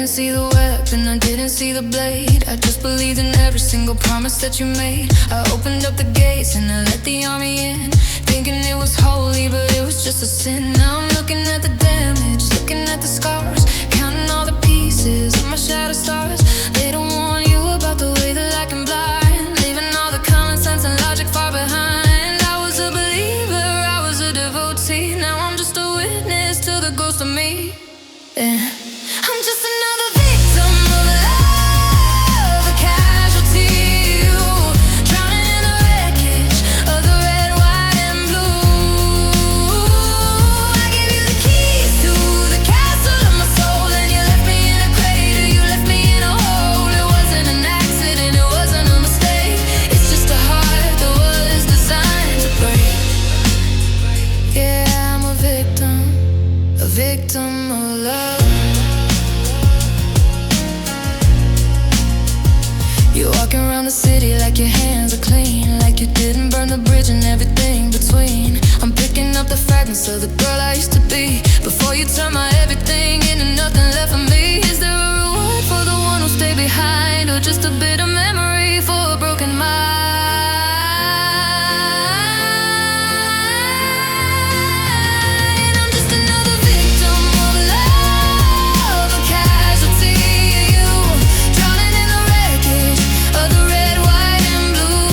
didn't see the weapon, I didn't see the blade. I just believed in every single promise that you made. I opened up the gates and I let the army in, thinking it was holy, but it was just a sin. Now I'm looking at the damage, looking at the scars, counting all the pieces of my shattered stars. They don't warn you about the way that I can blind, leaving all the common sense and logic far behind. I was a believer, I was a devotee. Now I'm just a witness to the ghost of me. Yeah. I'm just another victim of love, a casualty. You drowning in the wreckage of the red, white, and blue. I gave you the keys to the castle of my soul, and you left me in a crater, you left me in a hole. It wasn't an accident, it wasn't a mistake. It's just a heart that was designed to break. Yeah, I'm a victim of love. You're walking around the city like your hands are clean, like you didn't burn the bridge and everything between. I'm picking up the fragments of the girl I used to be, before you turn my everything into nothing left for me. Is there a reward for the one who stayed behind, or just a bit of memory for a broken mind? I'm just another victim of love, a casualty. You drowning in the wreckage of the red, white, and blue.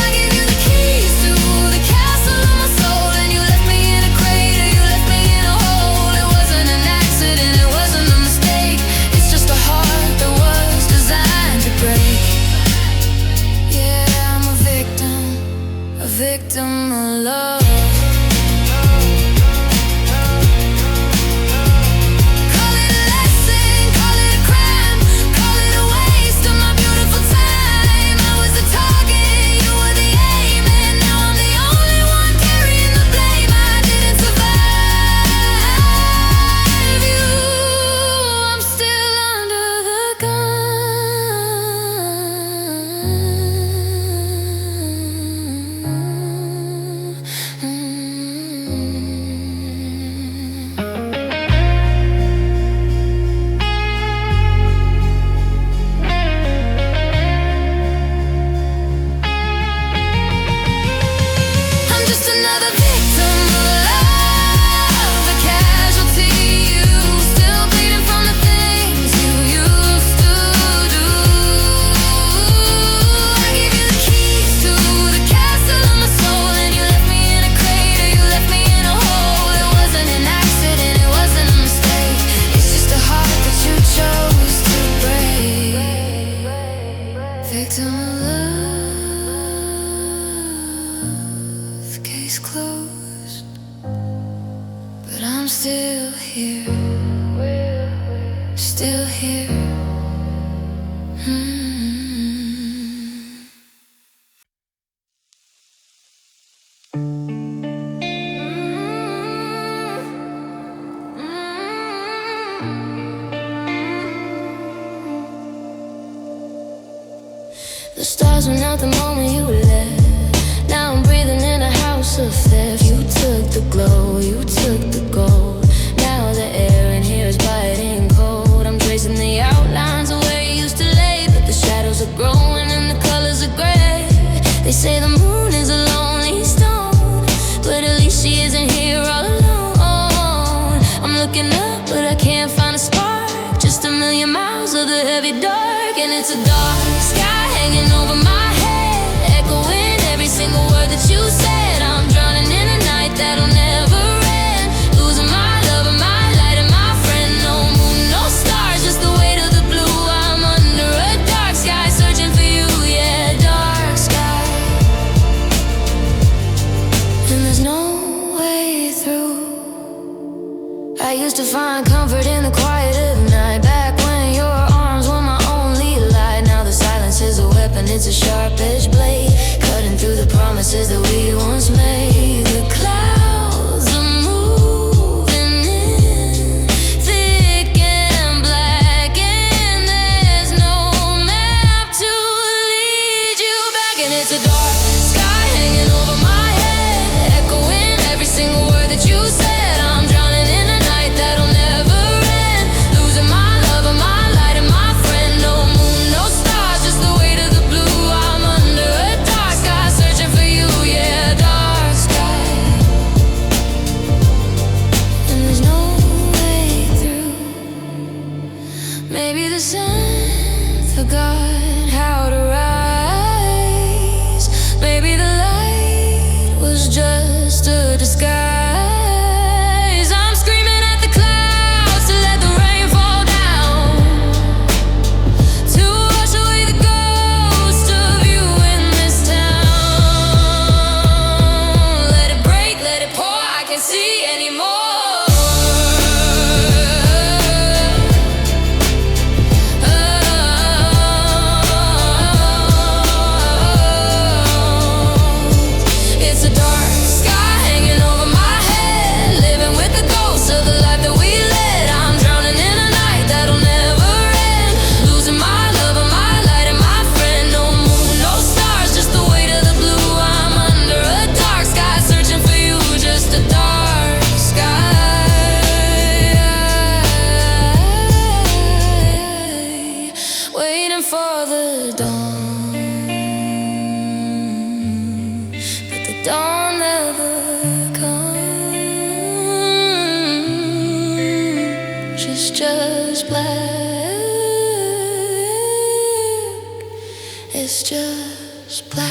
I gave you the keys to the castle of my soul, and you left me in a crater, you left me in a hole. It wasn't an accident, it wasn't a mistake. It's just a heart that was designed to break. Yeah, I'm a victim of love. Call it a lesson, call it a crime, call it a waste of my beautiful time. I was the target, you were the aim, and now I'm the only one carrying the blame. I didn't survive you, I'm still under the I'm just another victim of love, a casualty. You still bleeding from the things you used to do. I gave you the keys to the castle of my soul, and you left me in a crater, you left me in a hole. It wasn't an accident, it wasn't a mistake. It's just a heart that you chose to break. Victim of love, case closed, but I'm still here, still here. The stars went out the moment you left. Now I'm breathing in a house of theft. You took the glow, you took the gold. Now the air in here is biting cold. I'm tracing the outlines of where you used to lay, but the shadows are growing and the colors are gray. They say the moon is a lonely stone, but at least she isn't here all alone. I'm looking up, but I can't find a spark. Just a million miles of the heavy dark, and it's a dark sky hanging over my head, echoing every single word that you said. I'm drowning in a night that'll never end, losing my love and my light and my friend. No moon, no stars, just the weight of the blue. I'm under a dark sky, searching for you, yeah, dark sky. And there's no way through. I used to find comfort in the quiet of the night, back when your arms were my only light. Now the silence is Maybe the sun forgot how to rise. Maybe the light was just a disguise. I'm screaming at the clouds to let the rain fall down, to wash away the ghost of you in this town. Let it break, let it pour, I can't see anymore. For the dawn, but the dawn never comes. It's just black. It's just black.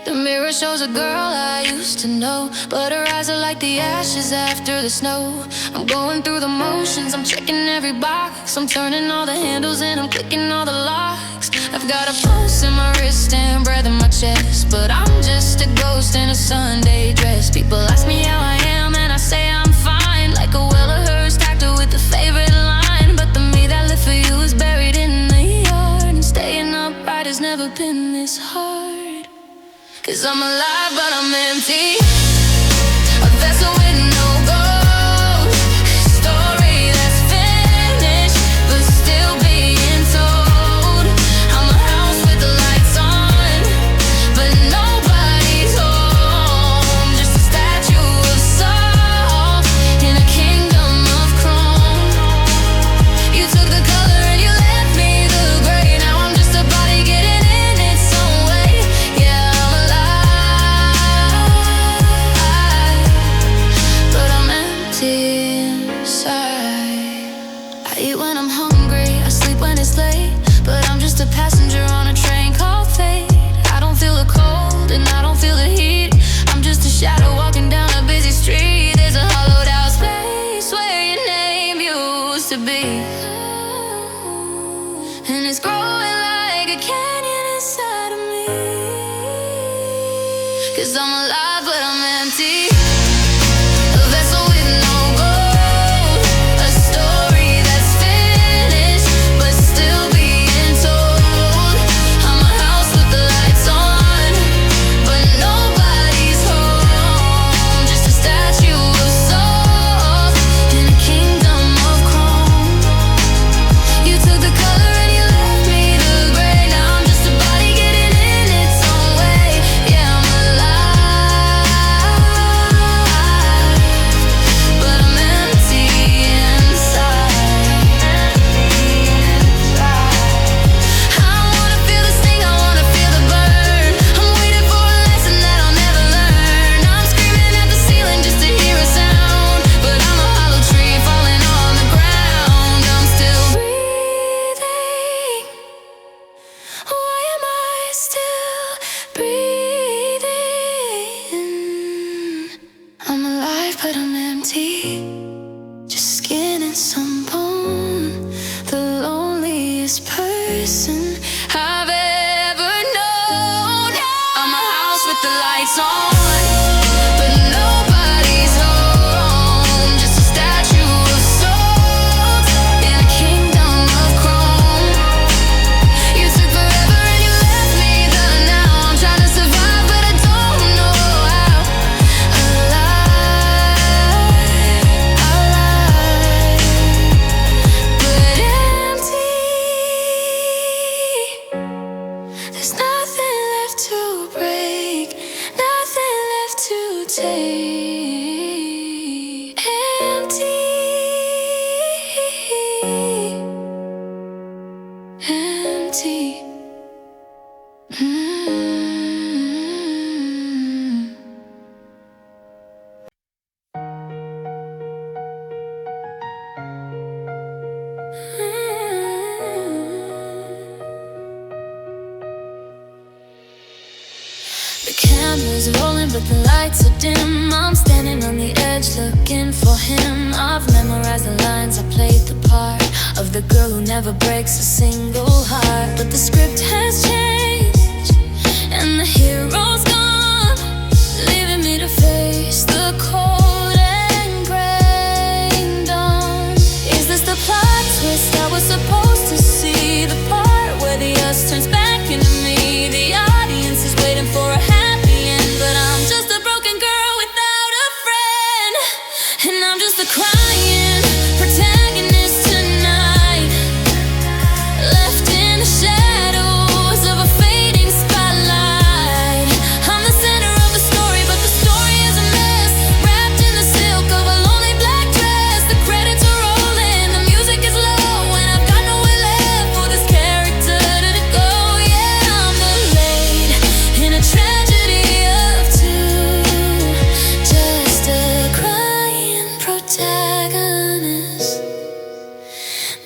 The mirror shows a girl I used to know, but her eyes are like the ashes after the snow. I'm going through the motions, I'm checking every box, I'm turning all the handles and I'm clicking all the locks. I've got a pulse in my wrist and breath in my chest, but I'm just a ghost in a Sunday dress. People ask me how I am and I say I'm fine, like a well-rehearsed actor with a favorite line. But the me that lived for you is buried in the yard, and staying upright has never been this hard. 'Cause I'm alive but I'm empty, a vessel with no gold, story that's finished but still being told. I'm a house with the lights on, but nobody's home, just a statue of salt in a kingdom of chrome. You took the color and you left me the gray. Now I'm just a body getting in its own way. Yeah, inside. I eat when I'm hungry, I sleep when it's late, but I'm just a passenger on a train called fate. I don't feel the cold and I don't feel the heat, I'm just a shadow walking down a busy street. There's a hollowed out space where your name used to be, and it's growing like a canyon inside of me. 'Cause I'm alive but I'm empty, a vessel with no gold, a story that's finished but still being told. I'm a house with the lights on, but nobody's home, just a statue of salt in a kingdom of chrome. You took the color and you left me the gray. Now I'm just a body getting in its own way. Yeah, I'm alive, but I'm empty inside. I wanna feel the sting, I wanna feel the burn. I'm waiting for a lesson that I'll never learn. I'm screaming at the ceiling just to hear a sound, but I'm a hollow tree falling on the ground. I'm still breathing. Why am I still breathing? I'm alive but I'm empty, just skin and some bone. The loneliest person I've ever known. I'm a house with the lights on, but nobody's home, just a statue of salt in a kingdom of chrome. You took forever and you left me the now. I'm trying to survive but I don't know how. Alive, but empty. empty. The camera's rolling but the lights are dim. I'm standing on the edge looking for him. I've memorized the lines, I played the part of the girl who never breaks a single heart. But the script has changed and the hero's gone, leaving me to face the cold and gray dawn. Is this the plot twist I was supposed to see? The part where the us turns back into me. The audience is waiting for a happy end, but I'm just a broken girl without a friend. And I'm just a crying protagonist tonight, left in the shadows of a fading spotlight. I'm the center of the story, but the story is a mess, wrapped in the silk of a lonely black dress. The credits are rolling, the music is low, and I've got nowhere left for this character to go. Yeah, I'm the lead in a tragedy of two, just a crying protagonist,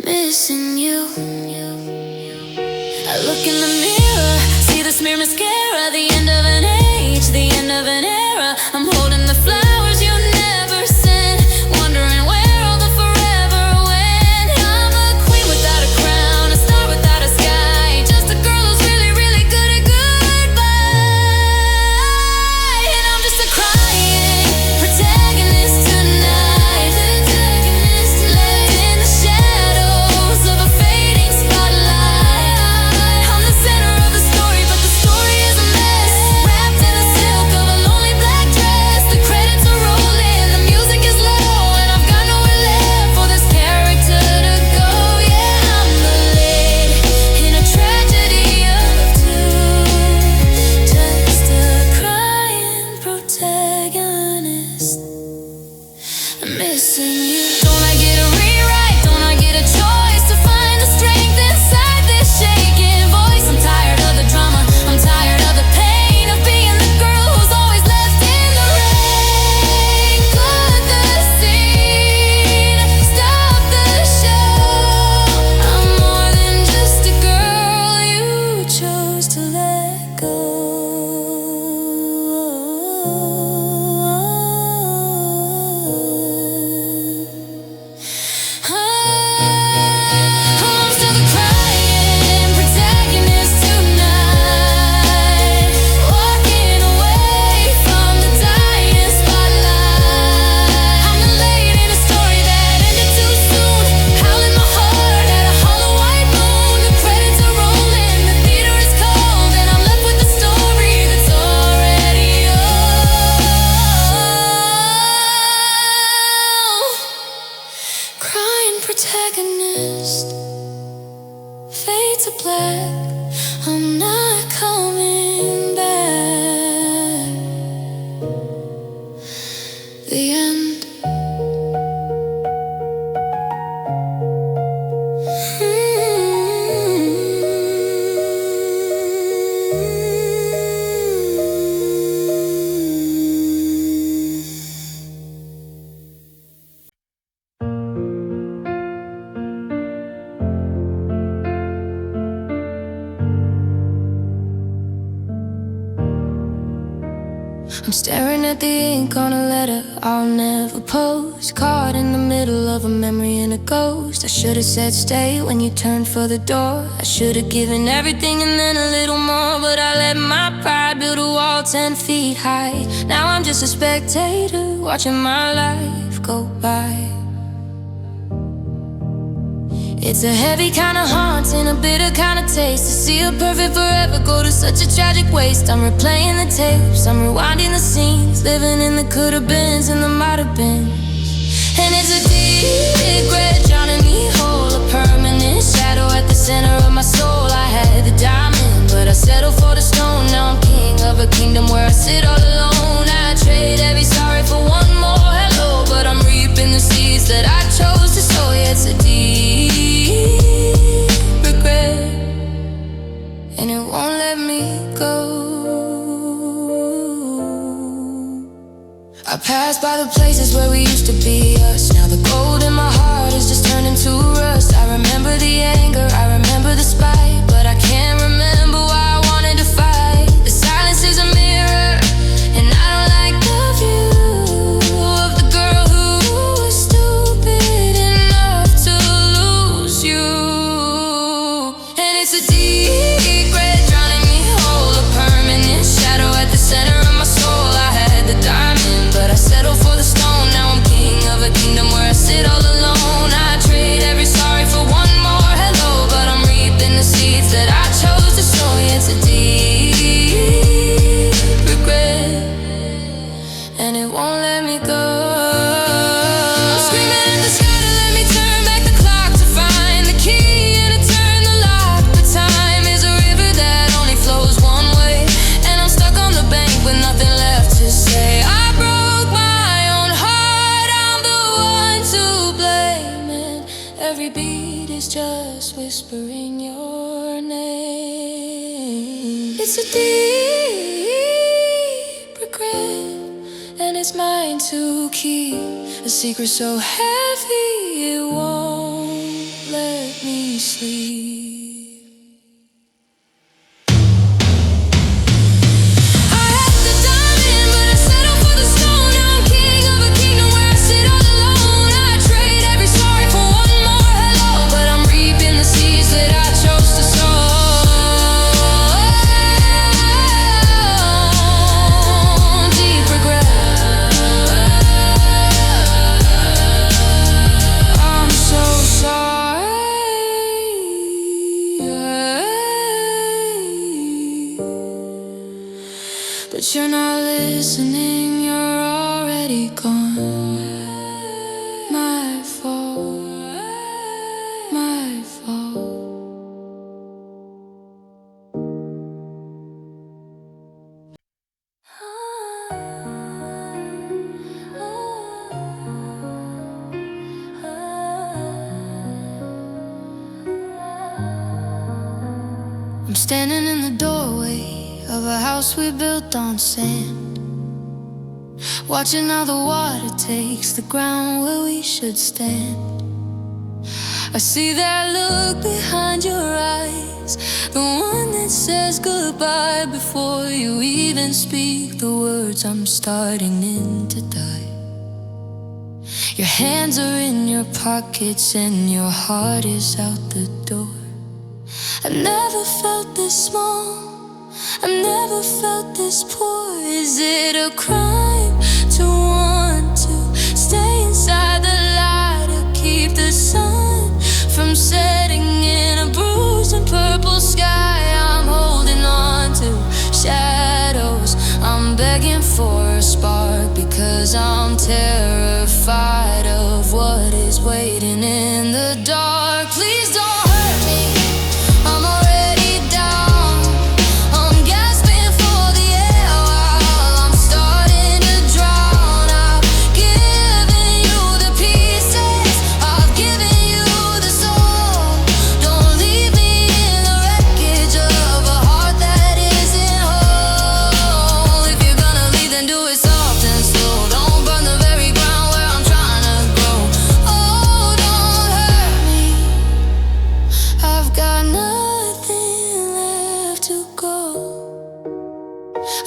missing you. I look in the mirror, see the smear mascara, the end of an age, the end of an era. I'm holding the flowers you never sent, wondering where all the forever went. I'm a queen without a crown, a star without a sky, just a girl who's really, really good at goodbye. And I'm just a crying protagonist tonight, left in the shadows of a fading spotlight. I'm the center of the story, but the story is a mess, wrapped in the silk of a lonely black dress. The credits are rolling, the music is low, and I've got nowhere left for this character to go. Yeah, I'm the lead in a tragedy of two, just a crying protagonist, missing you. Don't I get a rewrite? Don't I get a choice to find the strength inside this shaking voice? I'm tired of the drama, I'm tired of the pain of being the girl who's always left in the rain. Cut the scene, stop the show. I'm more than just a girl you chose to let go. I'm still the crying protagonist tonight, walking away from the dying spotlight. I'm the lead in a story that ended too soon, howling my heart at a hollow white moon. The credits are rolling, the theater is cold, and I'm left with the story that's already old. Crying protagonist, fade to black, I'm not coming back. The end. I'm staring at the ink on a letter I'll never post, caught in the middle of a memory and a ghost. I should have said stay when you turned for the door. I should have given everything and then a little more, but I let my pride build a wall 10 feet high. Now I'm just a spectator watching my life go by. It's a heavy kind of haunting, a bitter kind of taste, to see a perfect forever go to such a tragic waste. I'm replaying the tapes, I'm rewinding the scenes, living in the coulda beens and the mighta beens. And it's a deep regret drowning me whole, a permanent shadow at the center of my soul. I had the diamond, but I settled for the stone. Now I'm king of a kingdom where I sit all alone. I trade every sorry for one more hello, but I'm reaping the seeds that I chose to sow. Yeah, it's a deep regret. by the places where we used to be us. Now the gold in my heart is just turning to rust. I remember the anger, I remember the spite, but I can't remember why I wanted to fight. The silence is a mirror, and I don't like the view of the girl who was stupid enough to lose you. And it's a deep regret drowning me whole, a permanent shadow at the center of my soul. I had the diamond, but I settled for the stone. Now I'm king of a kingdom where I sit all alone. I trade every sorry for one more hello, but I'm reaping the seeds that I chose to sow. Yeah, it's a deep regret, and it won't let me go. I'm screaming at the sky to let me turn back the clock, to find the key and to turn the lock. But time is a river that only flows one way, and I'm stuck on the bank with nothing left to say. I broke my own heart, I'm the one to blame, and every beat is just whispering your name. It's a deep regret, and it's mine to keep, a secret so heavy it won't let me sleep. I had the diamond, but I settled for the stone. Now I'm king of a kingdom where I sit all alone. I trade every sorry for one more hello, but I'm reaping the seeds that I chose to sow. Deep regret, I'm so sorry, but you're not listening, you're already gone. My fault, my fault. I'm standing in the doorway of a house we built on sand, watching how the water takes the ground where we should stand. I see that look behind your eyes, the one that says goodbye before you even speak the words. I'm starting to die. Your hands are in your pockets and your heart is out the door. I've never felt this small, I've never felt this poor. Is it a crime to want to stay inside the light, to keep the sun from setting in a bruised and purple sky? I'm holding on to shadows, I'm begging for a spark, because I'm terrified of what is waiting in the dark. Please don't hurt me, I'm already down. I'm gasping for the air while I'm starting to drown. I've given you the pieces, I've given you the soul. Don't leave me in the wreckage of a heart that isn't whole. If you're gonna leave, then do it soft and slow. Don't burn the very ground where I'm trying to grow. Oh, don't hurt me, I've got nothing left to go.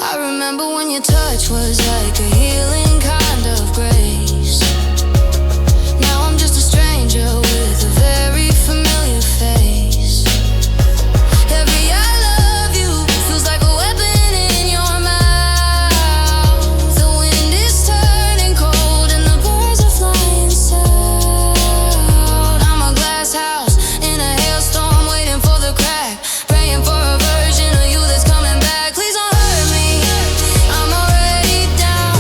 I remember when your touch was like a healing kind of grace. Now I'm just a stranger with a very familiar face. Every I love you feels like a weapon in your mouth. The wind is turning cold and the birds are flying south. I'm a glass house in a hailstorm, waiting for the crack, praying for a version of you that's coming back. Please don't hurt me, I'm already down.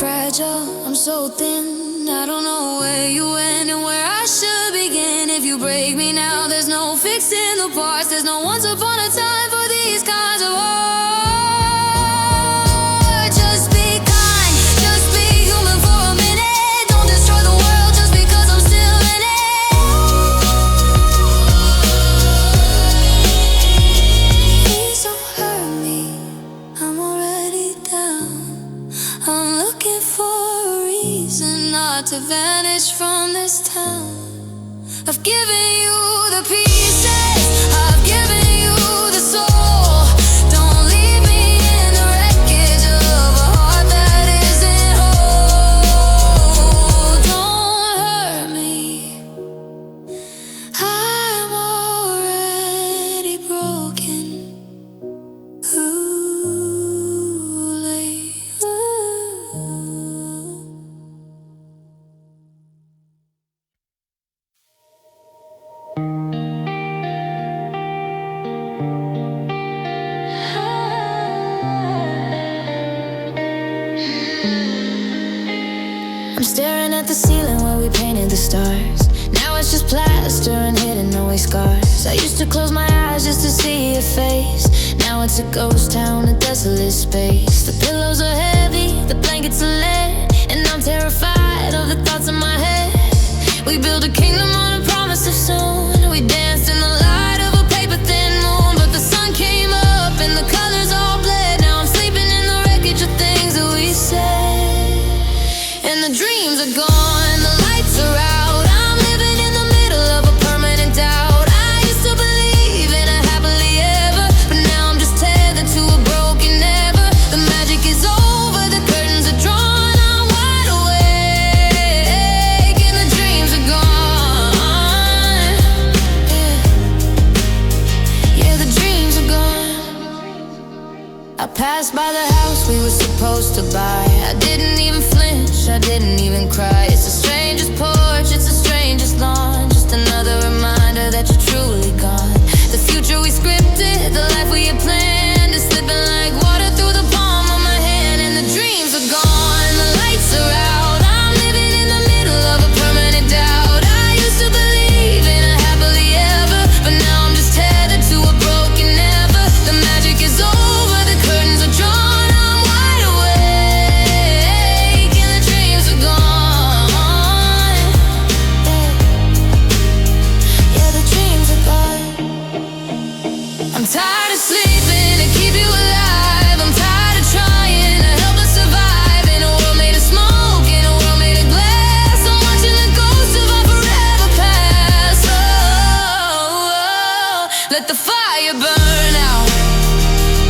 fragile, I'm so thin. I don't know where you went and where I should begin. If you break me now, there's no fixing the parts. There's no once upon a time for these kinds of war. Just be kind, just be human for a minute. Don't destroy the world just because I'm still in it. Please don't hurt me, I'm already down. I'm looking for a reason not to vanish from this town. I've given you the pieces, I've given you the soul. Don't leave me in the wreckage of a heart that isn't whole. Don't hurt me, I'm already broken. I'm staring at the ceiling where we painted the stars. Now it's just plaster and hidden away scars. I used to close my eyes just to see your face. Now it's a ghost town, a desolate space. The pillows are heavy, the blankets are lead, and I'm terrified of the thoughts in my head. We built a kingdom on a promise of soon. We danced in the light of a paper thin moon, but the sun came up and the colors all bled. Now I'm sleeping in the wreckage of things that we said. And the dreams are gone, the lights are out. I'm living in the middle of a permanent doubt. I used to believe in a happily ever, but now I'm just tethered to a broken ever. The magic is over, the curtains are drawn. I'm wide awake and the dreams are gone. Yeah, the dreams are gone. I passed by the house we were supposed to buy. I didn't even flinch, I didn't even cry. It's the strangest porch, it's the strangest lawn. Just another reminder that you're truly gone. The future we scripted, the life we had planned is slipping like water through the palm of my hand. And the dreams are gone, the lights are out. I'm living in the middle of a permanent doubt. I used to believe in a happily ever, but now I'm just tethered to a broken ever. The magic is over, the curtains are drawn. I'm wide awake and the dreams are gone. Yeah, the dreams are gone. I'm tired of sleeping to keep you alive. I'm tired of trying to help us survive in a world made of smoke, in a world made of glass. I'm watching the ghosts of our forever past. Oh, let the fire burn out,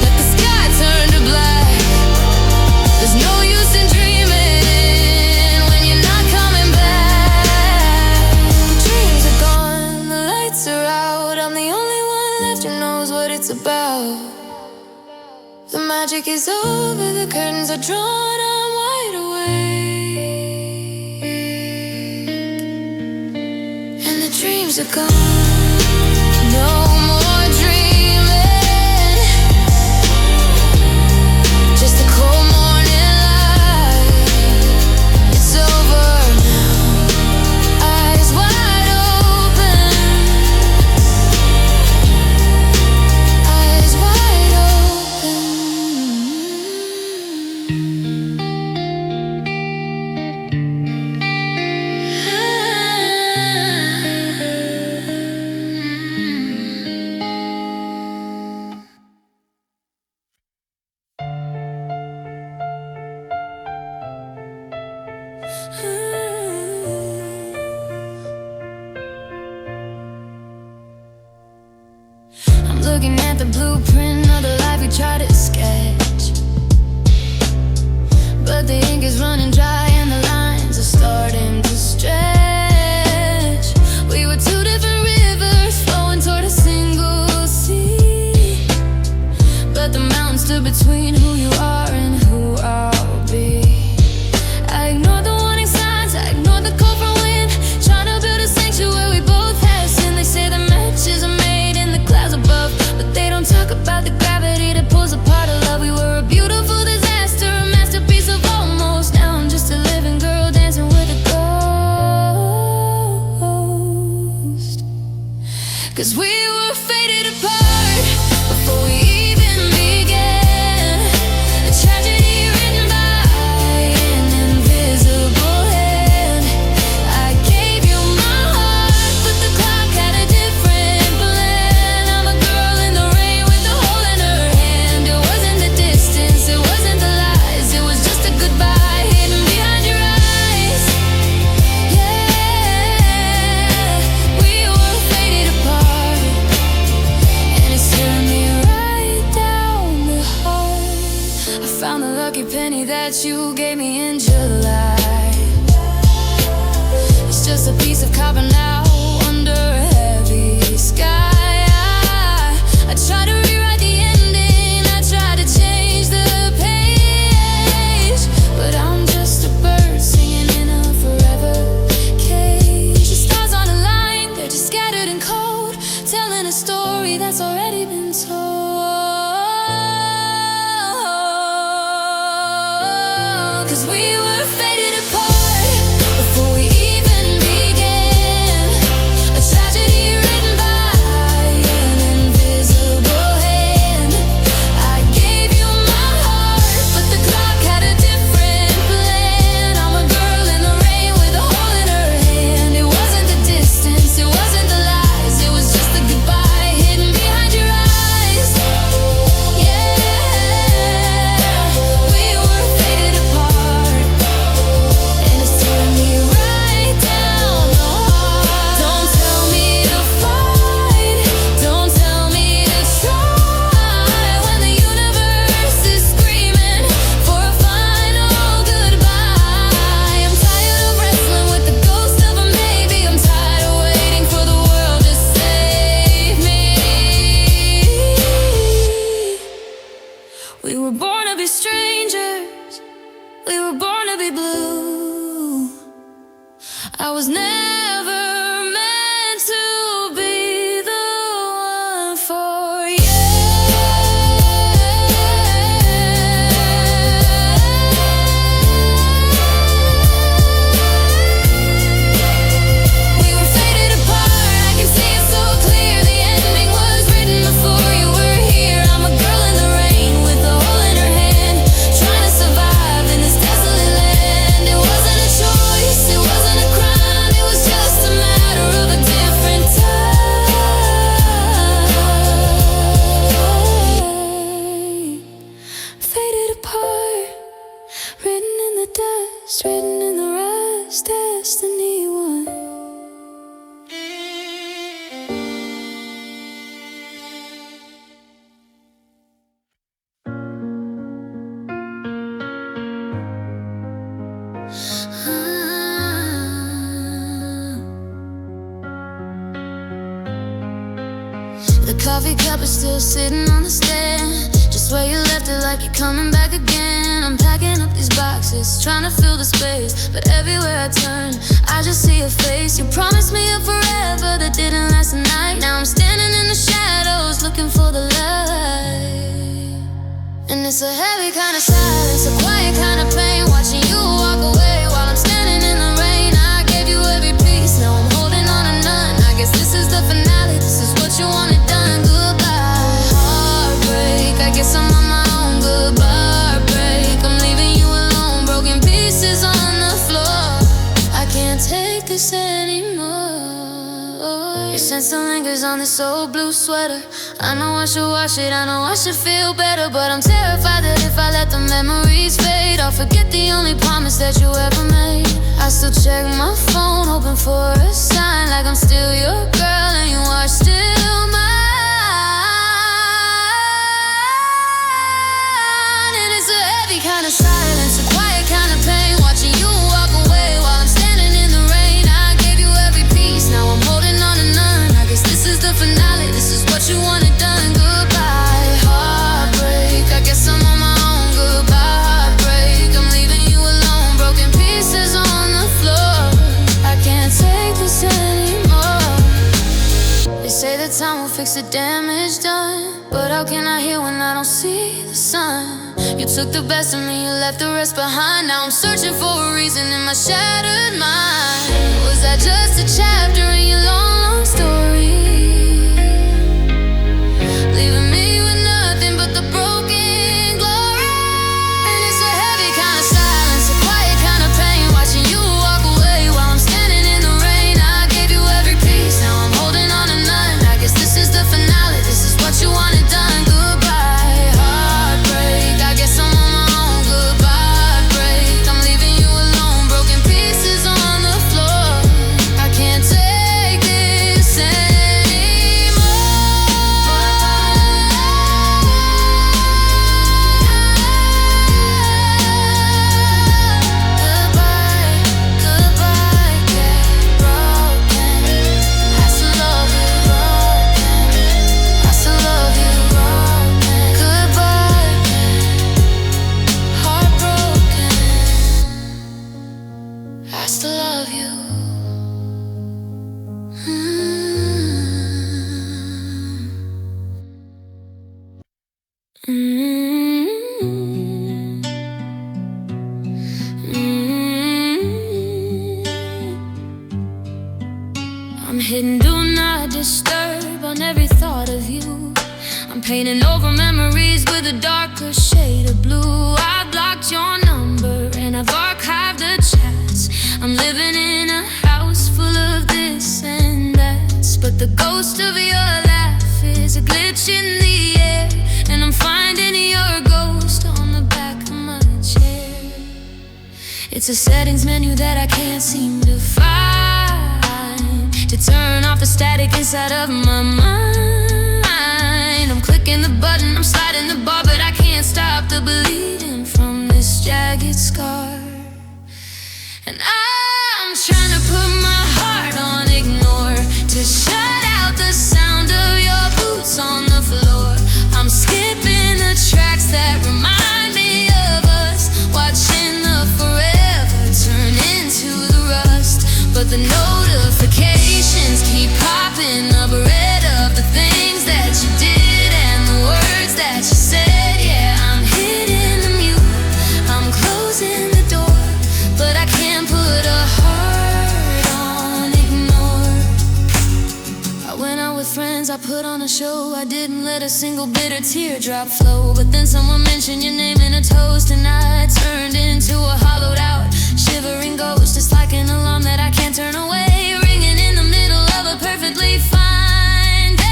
let the sky turn to black. There's no use in dreaming when you're not coming back. The dreams are gone, the lights are out. I'm the only one left who knows what it's about. The magic is over, the curtains are drawn. I'm wide awake and the dreams are gone. No more dreaming, just a cold morning light. It's over now, eyes wide open, eyes wide open. I'm looking at the blueprint of the life we try to sketch, but the ink is running dry and the lines are starting to stretch. We were two different rivers flowing toward a single sea, but the mountain stood between who you are and who I'll be. I ignored the warning signs, I ignored the cold front wind, trying to build a sanctuary we both have sin. They say the matches are made in the clouds above, but they don't talk about the gravity that pulls apart a love. We were a beautiful disaster, a masterpiece of almost. Now I'm 'Cause we were fated apart before we even began. A tragedy written by an invisible hand. I gave you my heart, but the clock had a different plan. I'm a girl in the rain with a hole in her hand. It wasn't the distance, it wasn't the lies, it was just a goodbye hidden behind your eyes. Yeah, we were faded apart, and it's tearing me right down the heart. I found the lucky penny that you gave me in July. It's just a piece of copper now under a heavy sky. I try to rewrite the ending, I try to change the page, but I'm just a bird singing in a forever cage. The stars on a line, they're just scattered and cold, telling a story that's already been told. 'Cause we were faded apart before we even began. A tragedy written by an invisible hand. I gave you my heart, but the clock had a different plan. I'm a girl in the rain with a hole in her hand. It wasn't the distance, it wasn't the lies, it was just a goodbye hidden behind your eyes. Yeah, we were faded apart, and it's tearing me right down the heart. Don't tell me to fight, don't tell me to try, when the universe is screaming for a final goodbye. I'm tired of wrestling with the ghost of a maybe. I'm tired of waiting for the world to save me. We were born to be strangers, we were born to be blue. I was never meant to be the one for you. We were faded apart, I can see it so clear. The ending was written before you were here. I'm a girl in the rain with a hole in her hand, trying to survive in this desolate land. It wasn't a choice, it wasn't a crime, it was just a matter of a different time. Faded apart, written in the dust, written in the rust, destiny one. The coffee cup is still sitting on the stand, just where you left it, like you're coming back again. I'm packing up these boxes, trying to fill the space, but everywhere I turn, I just see your face. You promised me a forever that didn't last a night. Now I'm standing in the shadows, looking for the light. And it's a heavy kind of silence, a quiet kind of pain, watching you walk away while I'm standing in the rain. I gave you every piece, now I'm holding on to none. I guess this is the finale, this is what you wanted done. Goodbye, heartbreak, I guess I'm on my own. Goodbye, break, I'm leaving you alone, broken pieces on the floor. I can't take this anymore. Your scent still lingers on this old blue sweater. I know I should wash it, I know I should feel better, but I'm terrified that if I let the memories fade, I'll forget the only promise that you ever made. I still check my phone, hoping for a sign, like I'm still your girl and you are still mine. And it's a heavy kind of silence, a quiet kind of pain, watching you walk away while I'm standing in the rain. I gave you every piece, now I'm holding on to none. I guess this is the finale, this is what you wanted done. Goodbye, heartbreak, I guess I'm on my own. Goodbye, heartbreak, I'm leaving you alone, broken pieces on the floor. I can't take this anymore. They say that time will fix the damage done, but how can I hear when I don't see the sun? You took the best of me, you left the rest behind. Now I'm searching for a reason in my shattered mind. Was that just a chapter in your long, long story? painting over memories with a darker shade of blue. I blocked your number and I've archived the chats. I'm living in a house full of this and that, but the ghost of your laugh is a glitch in the air, and I'm finding your ghost on the back of my chair. It's a settings menu that I can't seem to find, to turn off the static inside of my mind. I'm clicking the button, I'm sliding the bar, but I can't stop the bleeding from this jagged scar. And I'm trying to put my heart on ignore, to shut out the sound of your boots on the floor. I'm skipping the tracks that remind me of us, watching the forever turn into the rust. But the notifications keep popping up, red of the things that you did and the words that you said. Yeah, I'm hitting the mute, I'm closing the door, but I can't put a heart on ignore. I went out with friends, I put on a show, I didn't let a single bitter teardrop flow. But then someone mentioned your name in a toast, and I turned into a hollowed out, shivering ghost. It's like an alarm that I can't turn away, ringing in the middle of a perfectly fine day.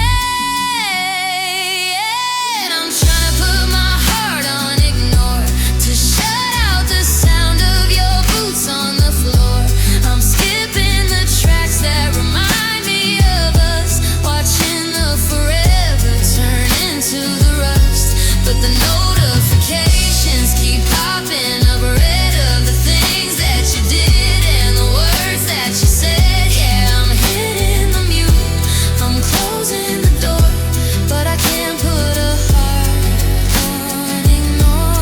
And I'm trying to put my heart on ignore, to shut out the sound of your boots on the floor. I'm skipping the tracks that remind me of us, watching the forever turn into the rust. But the notifications keep popping up, red of the things that you did and the words that you said. Yeah, I'm hitting the mute, I'm closing the door, but I can't put a heart on ignore.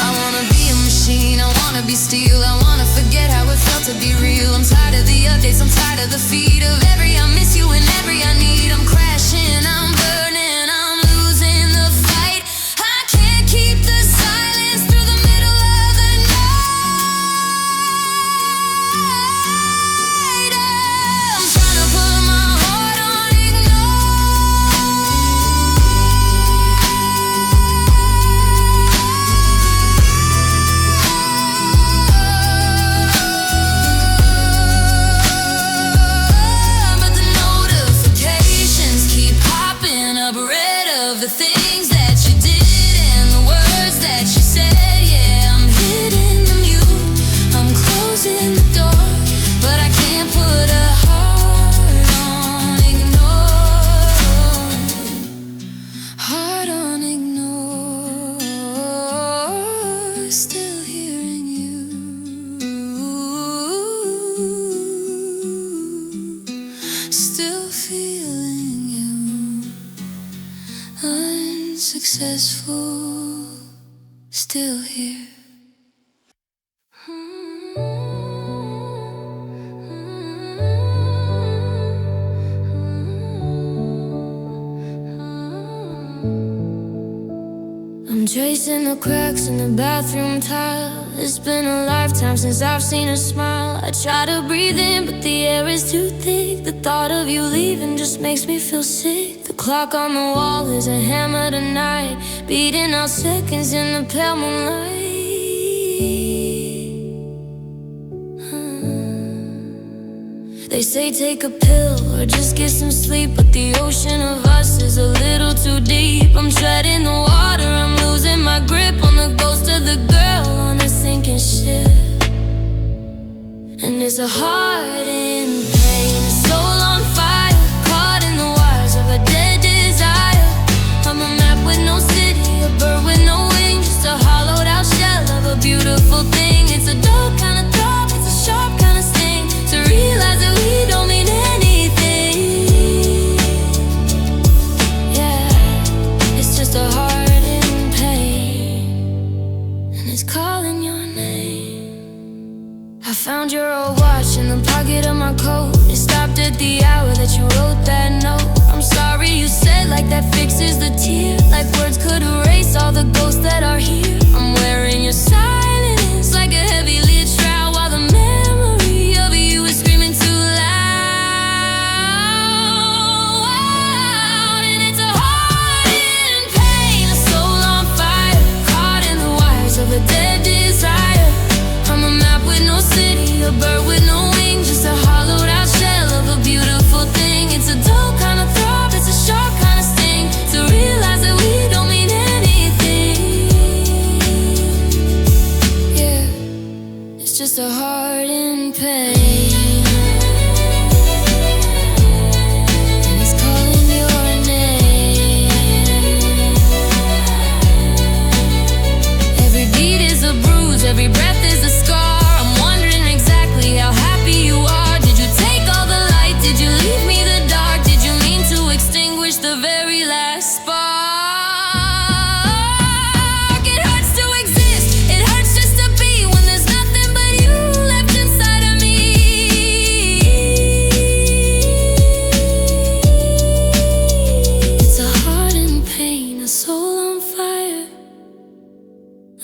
I wanna be a machine, I wanna be steel, I wanna forget how it felt to be real. I'm tired of the updates, I'm tired of the feed of every I miss you and every I need. I'm crashing, I'm burning, I'm losing the fight. I can't keep the silence through the middle of the night. I'm trying to put my heart on but the notifications keep popping up, red of the things that you did and the words that you said. Yeah, I'm hitting the mute, I'm closing the door, but I can't put a heart on ignore. Heart on ignore, still hearing you, still feeling you, unsuccessful, still here. I'm tracing the cracks in the bathroom tile. It's been a lifetime since I've seen a smile. I try to breathe in, but the air is too thick. The thought of you leaving just makes me feel sick. The clock on the wall is a hammer tonight, beating out seconds in the pale moonlight. They say take a pill or just get some sleep, but the ocean of us is a little too deep. I'm treading the water, I'm losing my grip on the ghost of the girl on a sinking ship. And it's a heart in pain, a soul on fire, caught in the wires of a dead desire. I'm a map with no city, a bird with no wings, just a hollowed out shell of a beautiful thing. It's a dull kind of throb, it's a sharp kind of sting, to realize that we don't mean anything. Yeah, it's just a heart in pain, and it's calling your name. I found your old watch in the pocket of my coat. It stopped at the hour that you wrote that note. I'm sorry you said, like that fixes the tear, like words could erase all the ghosts that are here. I'm wearing your silence like a heavy lid shroud, while the memory of you is screaming too loud. And it's a heart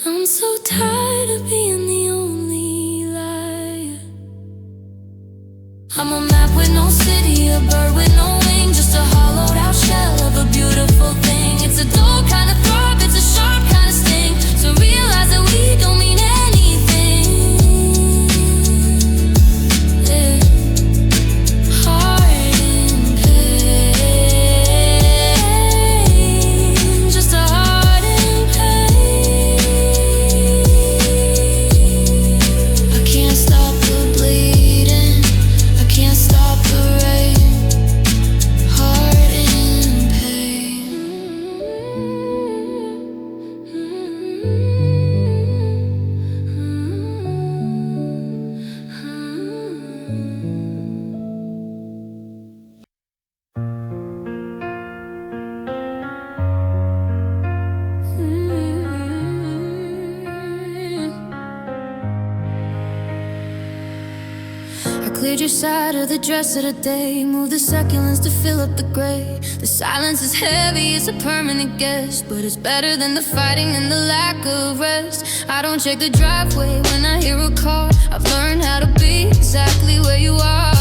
I'm so tired of being the only liar. I'm a map with no city, a bird with no wing, just a hollowed out shell of a beautiful thing. It's a dull kind of throb, it's a sharp kind of sting, to realize that we don't mean anything. Yeah. Heart in pain, just a heart in pain. I can't stop the bleeding, I can't stop the rain. Heart in pain. I cleared your side of the dress of the day, moved the succulents to fill up the gray. The silence is heavy, it's a permanent guest, but it's better than the fighting and the lack of rest. I don't check the driveway when I hear a car. I've learned how to be exactly where you are.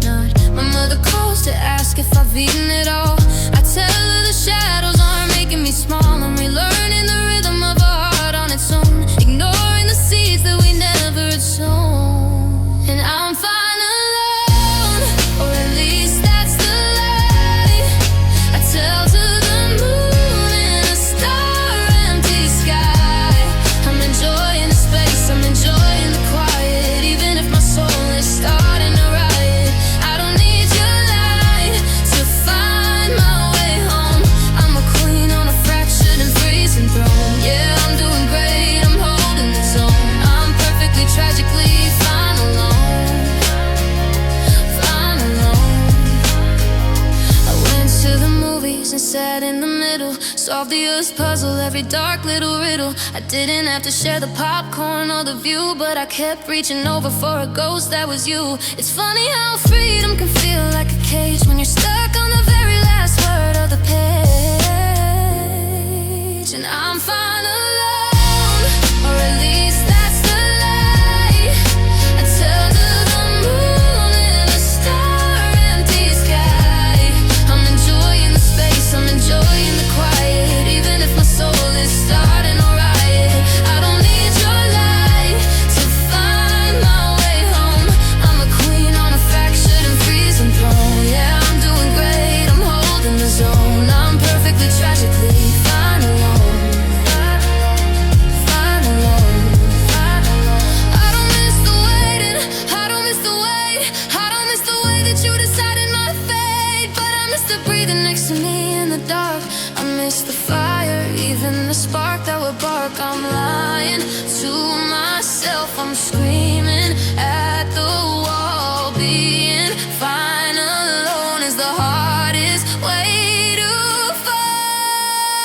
Not. My mother calls to ask if I've eaten it all. I tell her the shadows aren't making me small. I'm relearning the rhythm of a heart on its own, ignoring the seeds that we never had sown. And I'm fine alone, or at least that's the lie I tell to the moon in a star-empty sky. I'm enjoying the space, I'm enjoying the quiet, even if my soul is starting to riot. I don't need your light to find my way home. I'm a queen on a fractured and freezing throne. Yeah, I'm doing great, I'm holding the zone. I'm perfectly tragically fine alone, fine alone. I went to the movies and sat in the middle, solved the Earth's puzzle, every dark little riddle. I didn't have to share the popcorn or the view, but I kept reaching over for a ghost that was you. It's funny how freedom can feel like a cage when you're stuck on the very last word of the page. And I'm fine alone, or at least that's the lie I tell to the moon in a star-empty sky. I'm enjoying the space, I'm enjoying the quiet, even if my soul is starting to riot. I don't need your light to find my way home. I'm a queen on a fractured and freezing throne. Yeah, I'm doing great, I'm holding the zone. I'm perfectly tragically fine alone, fine alone, fine alone. I don't miss the waiting, I don't miss the wait, I don't miss the way that you decided my fate, but I miss the breathing next to me in the dark. I miss the fire, even the spark that would bark. I'm lying to myself, I'm screaming at the wall. Being fine alone is the hardest way to fall.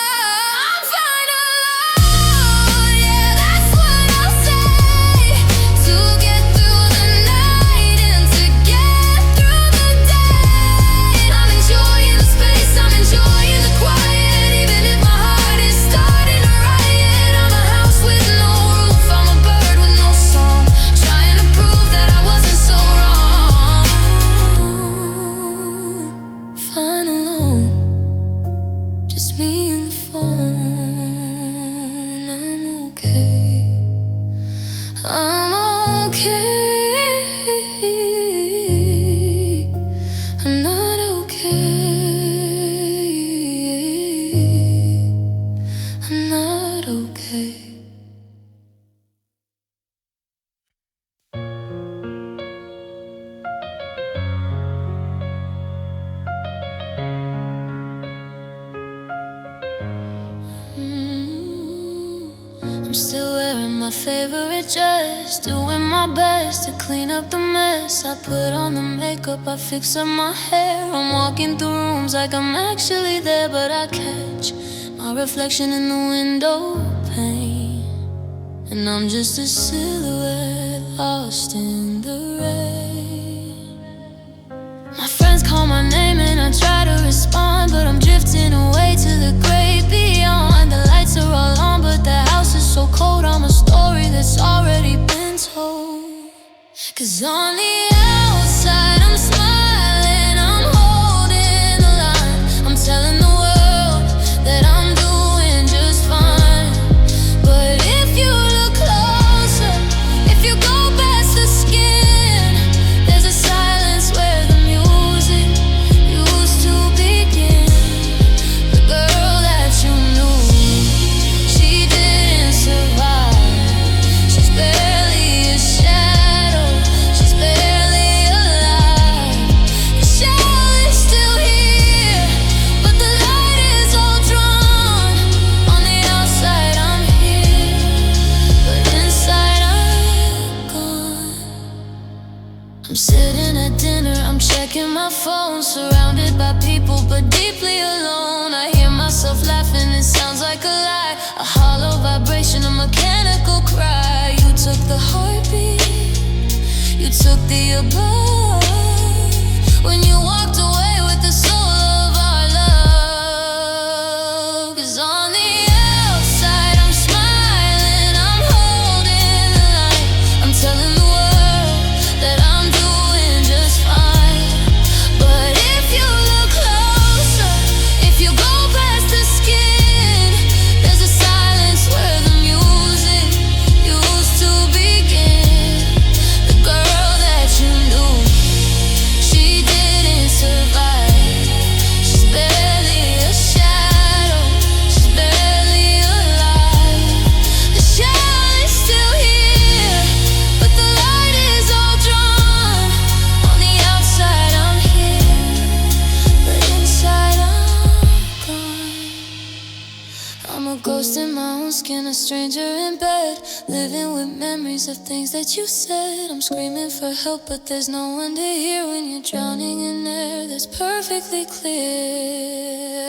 I'm fine alone, yeah, that's what I'll say, to get through the night and to get through the day. I'm enjoying the space, I'm enjoying the quiet, even if my heart is starting to riot. I'm a house with no roof, I'm a bird with no song, trying to prove that I wasn't so wrong. Fine alone, just me and the phone. I'm okay, I'm okay. I'm not okay, I'm not okay. I'm still wearing my favorite dress, doing my best to clean up the mess. I put on the makeup, I fix up my hair. I'm walking through rooms like I'm actually there, but I catch my reflection in the window pane, and I'm just a silhouette lost in the rain. My friends call my name and I try to respond, but I'm drifting away to the great beyond. The lights are all on, but the house is so cold. 'Cause on the outside I'm smiling, I'm holding the line, I'm telling the world that I'm doing just fine. But if you look closer, if you go past the skin, there's a silence where the music used to begin. The girl that you knew, she didn't survive. She's barely a shadow, she's barely alive. The shell is still here, but the light is all drawn. On the outside I'm here, but inside I'm gone. I'm sitting at dinner, I'm checking my phone, surrounded by people but deeply alone. I hear myself laughing, it sounds like a lie, a hollow vibration, a mechanical cry. You took the heartbeat, you took the above, when you walked away with the soul of our love. 'Cause on the outside I'm smiling, I'm holding the line, I'm telling the world that I'm doing just fine. But if you look closer, if you go past the skin, there's a silence where the music used to begin. The girl that you knew, she didn't survive. She's barely a shadow, she's barely alive. The shell is still here, but the light is all drawn. On the outside I'm here, but inside I'm gone. I'm a ghost in my own skin, a stranger in bed, living with memories of things that you said. I'm screaming for help, but there's no one to hear when you're drowning in air that's perfectly clear.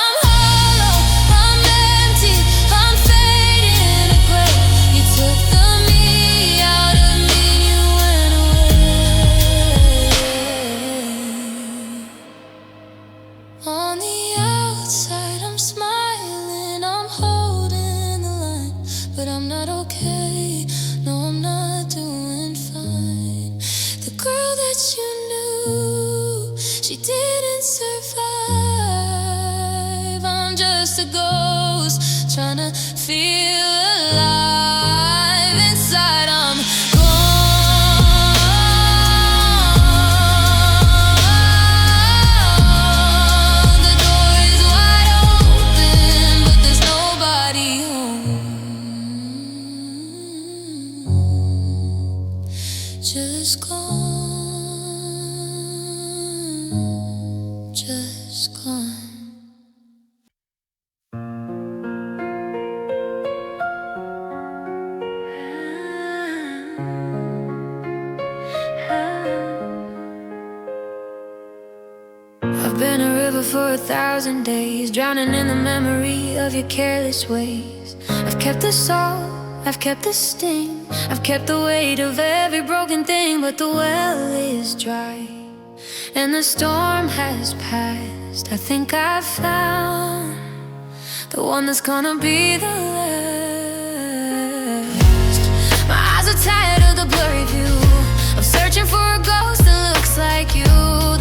I'm hollow, I'm empty, I'm fading away. You took the me out of me, you went away. On the outside I'm smiling, I'm holding the line, but I'm not okay, no I'm not doing fine. The girl that you knew, she didn't survive. I'm just a ghost trying to feel alive. Inside I'm gone. The door is wide open, but there's nobody home. Just gone, just gone. I've been a river for 1,000 days, drowning in the memory of your careless ways. I've kept the salt, I've kept the sting, I've kept the weight of every broken thing, but the well is dry and the storm has passed. I think I've found the one that's gonna be the last. My eyes are tired of the blurry view, I'm searching for a ghost that looks like you.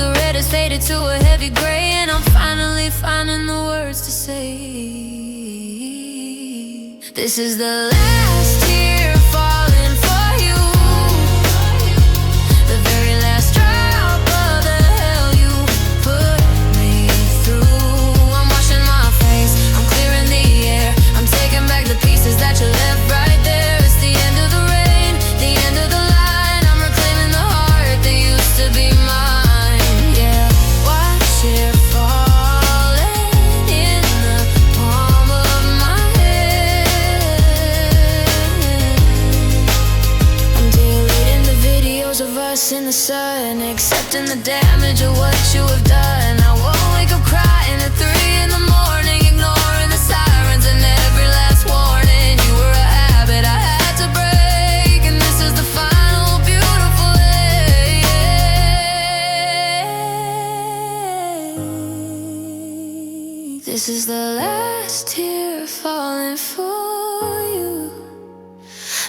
The red has faded to a heavy gray, and I'm finally finding the words to say. This is the last tear falling for you, the very last drop of the hell you put me through. I'm washing my face, I'm clearing the air, I'm taking back the pieces that you left right there. It's the end of the rain, the end of the line, I'm reclaiming the heart that used to be mine. Yeah, watch it falling in the palm of my hand. I'm deleting the videos of us in the sun, accepting the damage of what you have done. I won't wake up crying at 3 in the morning, ignoring the sirens and every last warning. You were a habit I had to break, and this is the final beautiful day. This is the last tear falling for you,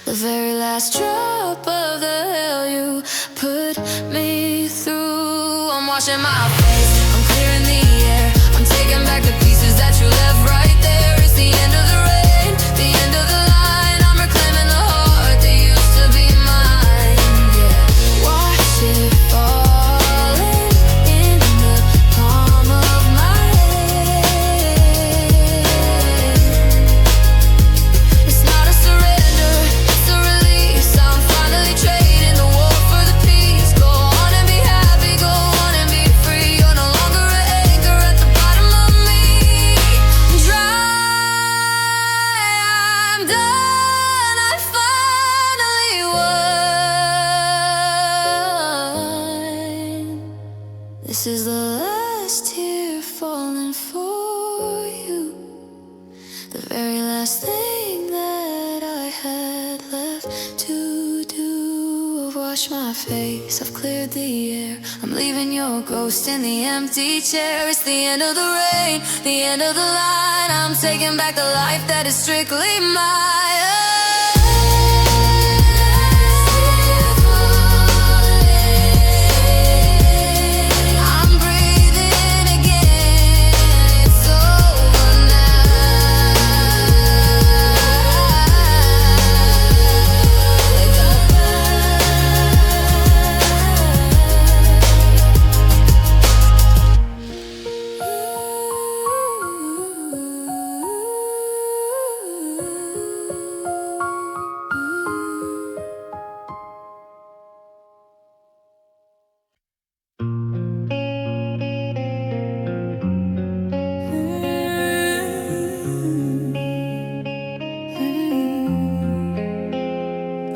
The very last drop of the hell you put me through. I'm washing my face, I'm clearing the air, I'm taking back the pieces that you left right there. It's the end of the rain, the end of the line. I'm reclaiming the heart that used to be mine. Yeah, watch it falling in the palm of my hand. It's not a surrender, it's a release. I'm finally trading the war for the peace. Go on and be happy, go on and be free. You're no longer an anchor at the bottom of me. Dry, I'm done, I finally won. This is the last tear falling for you. The very last thing that I had left to do. I've washed my face, I've cleared the air, I'm leaving your ghost in the empty chair. It's the end of the rain, the end of the line. I'm taking back the life that is strictly mine. I'm breathing again, it's over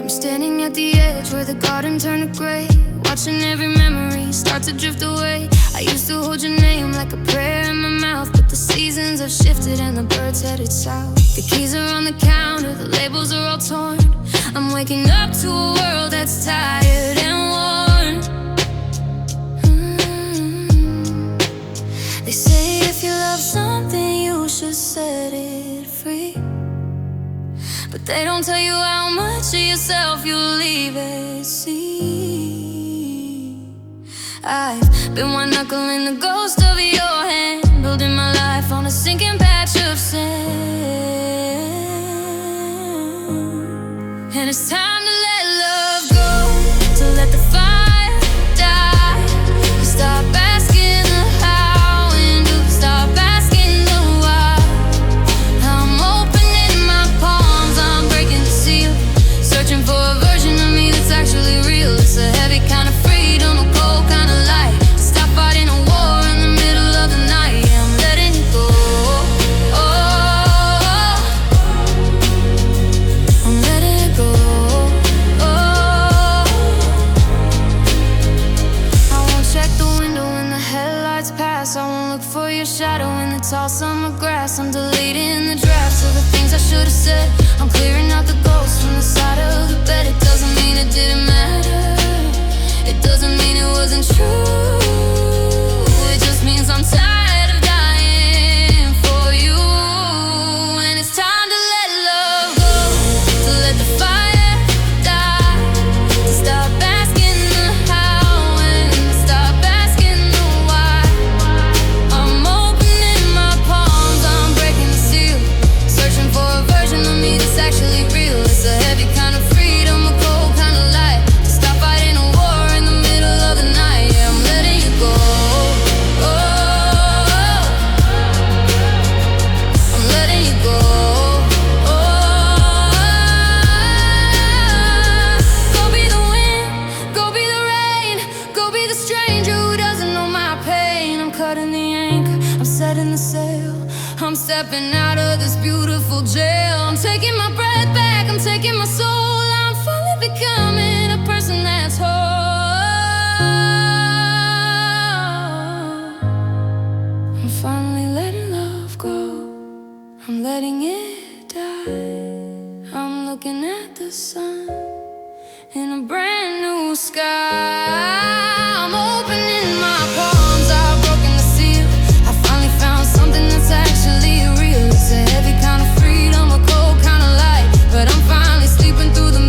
I'm standing at the edge where the garden turned to gray, watching every memory start to drift away. I used to hold your name like a prayer in my mouth, but the seasons have shifted and the birds headed south. The keys are on the counter, the labels are all torn. I'm waking up to a world that's tired and worn. They say if you love something you should set it free, but they don't tell you how much of yourself you leave at sea. I've been one-knuckling the ghost of your hand, building my life on a sinking patch of sand. And it's time to let love go, to let the fire die. Stop asking the how and do stop asking the why. I'm opening my palms, I'm breaking the seal, searching for a version of me that's actually real. It's a heavy kind of freedom, a cold kind of light. Stop fighting a war in the middle of the night. Yeah, I'm letting you go. I'm letting it go. I won't check the window when the headlights pass. I won't look for your shadow in the tall summer grass. I'm deleting the drafts of the things I should have said. I'm clearing out the ghosts from the side of the bed. It doesn't mean it didn't matter, it doesn't mean it wasn't true. It just means I'm tired of dying for you. And it's time to let love go, to let the fire die. To stop asking the how and stop asking the why. I'm opening my palms, I'm breaking the seal, searching for a version of me that's actually real. It's a heavy kind of freedom, a cold kind of light. To stop fighting a war in the middle of the night. Yeah, I'm letting you go. I'm letting you go. Go be the wind, go be the rain, go be the stranger who doesn't know my pain. I'm cutting the anchor, I'm setting the sail, I'm stepping out of this beautiful jail. I'm taking my breath back, I'm taking my soul. I'm finally becoming a person that's whole. I'm finally letting love go, I'm letting it die. I'm looking at the sun in a brand new sky. I'm opening my palms, I've broken the seal. I finally found something that's actually real. It's a heavy kind of freedom, a cold kind of light. But I'm finally sleeping through the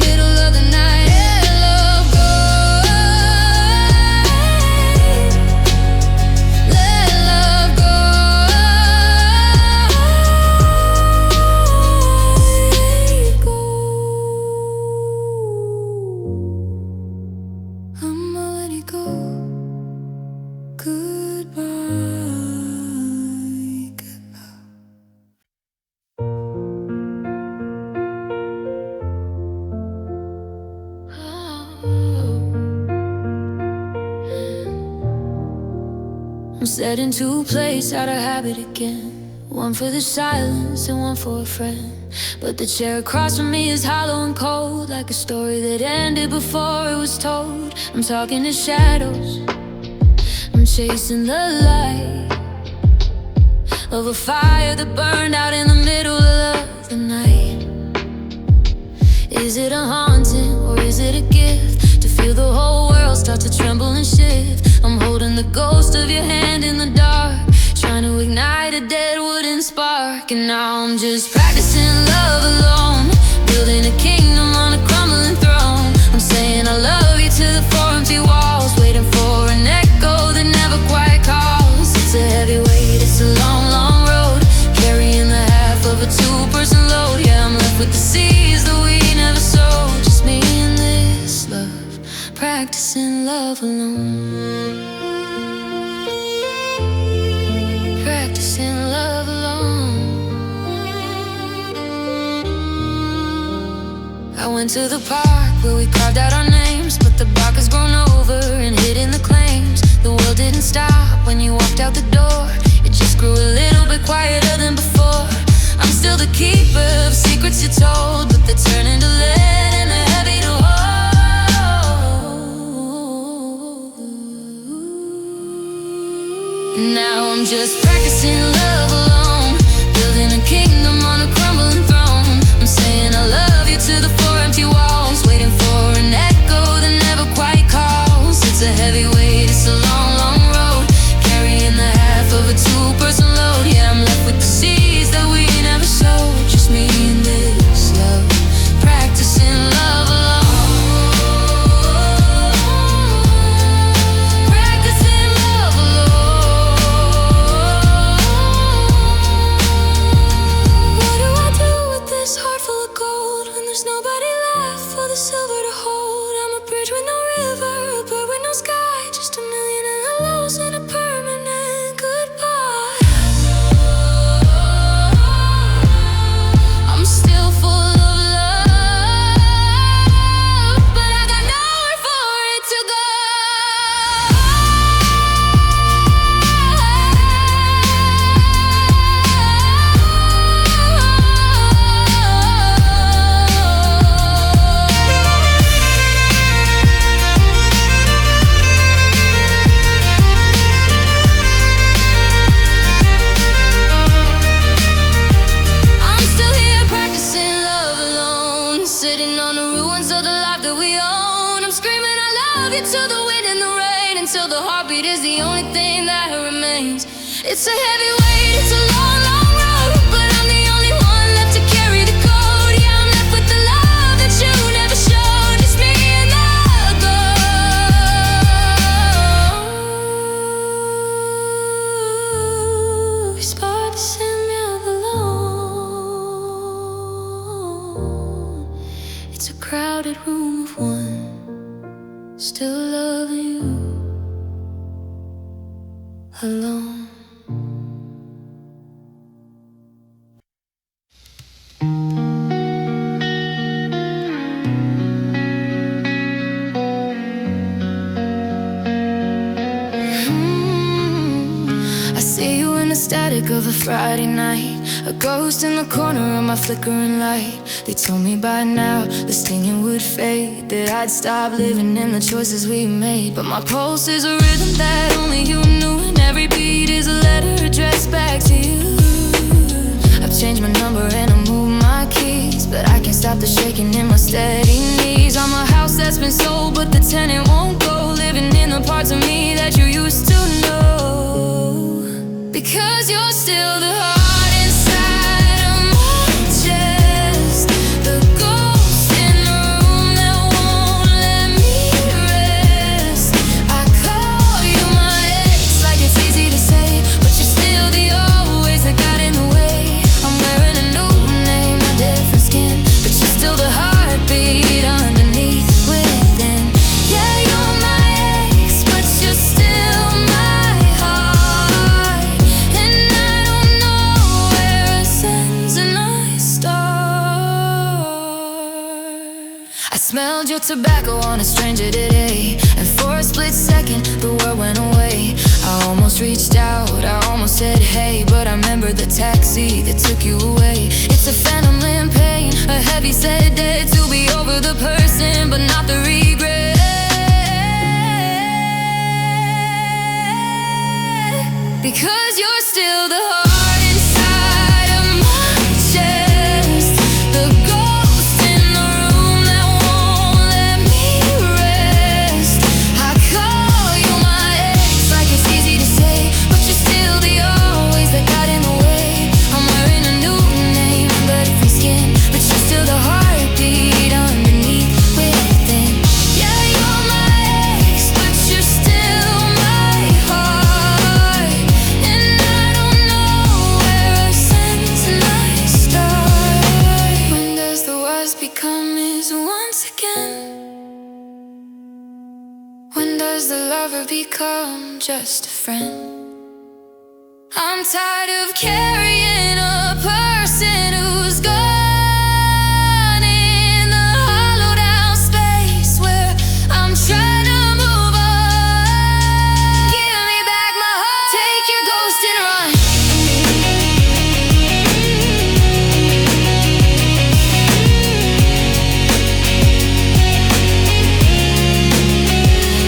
set into place out of habit again. One for the silence and one for a friend. But the chair across from me is hollow and cold, like a story that ended before it was told. I'm talking to shadows, I'm chasing the light of a fire that burned out in the middle of the night. Is it a haunting or is it a gift to feel the whole world start to tremble and shift? I'm holding the ghost of your hand in the dark, trying to ignite a dead wooden spark. And now I'm just practicing love alone, building a kingdom on a crumbling throne. I'm saying I love you to the four empty walls, waiting for an echo that never quite calls. It's a heavy weight, it's a long, long road, carrying the half of a two-person load. Yeah, I'm left with the seas that we never sowed. Just me and this love, practicing love alone. Practicing love alone. I went to the park where we carved out our names, but the bark has grown over and hidden the claims. The world didn't stop when you walked out the door, it just grew a little bit quieter than before. I'm still the keeper of secrets you told, but they're turning to lead and they're heavy to hold. Now I'm just practicing love alone, building a kingdom on a crumbling throne. I'm saying I love you to the four empty walls, waiting for an echo that never quite calls. It's a heavy weight, it's a long, long road, carrying the half of a two-person load. Yeah, I'm left with the seeds that we never sowed. Just me and this love, practicing love alone. Practicing love alone. What do I do with this heart full of gold when there's nobody left for the silver to hold? I'm a bridge with no river, a bird with no sky, just a million and hellos and a permanent goodbye. I'm still full of love, but I got nowhere for it to go. I'm still here practicing love alone, sitting on the ruins of the life that we own. I'm screaming I love you to the wind and the rain, until the heartbeat is the only thing that remains. It's a heavy weight, it's a long, long road, but I'm the only one left to carry the code. Yeah, I'm left with the love that you never showed. It's me and the ghost, practicing love alone. It's a crowded room of one, still loving you alone. I see you in the static of a Friday night, a ghost in the corner of my flickering light. They told me by now the stinging would fade, that I'd stop living in the choices we made. But my pulse is a rhythm that only you knew, and every beat is a letter addressed back to you. I've changed my number and I moved my keys, but I can't stop the shaking in my steady knees. I'm a house that's been sold, but the tenant won't go, living in the parts of me that you used to know. Because you're still the heart inside of my chest, the ghost in the room that won't let me rest. I call you my ex like it's easy to say, but you're still the always that got in the way. I'm wearing a new name, a different skin, but you're still the heartbeat underneath within. Yeah, you're my ex, but you're still my heart, and I don't know where us ends and I start. I smelled your tobacco on a stranger today, and for a split second the world went away. I I almost reached out, I almost said hey, but I remember the taxi that took you away. It's a phantom in pain, a heavy set debt to be over the person, but not the regret. Because you're still the heart inside of my chest, the ghost in the room that won't let me rest. I call you my ex like it's easy to say, but you're still the always that got in the way. I'm wearing a new name under different skin, but you're still the heartbeat underneath within. Yeah, you're my ex, but you're still my heart. And I don't know where our sentence might start. When does the was become is once again? When does the lover become just a friend? I'm tired of carrying a person who's gone in the hollowed out space where I'm trying to move on. Give me back my heart, take your ghost and run.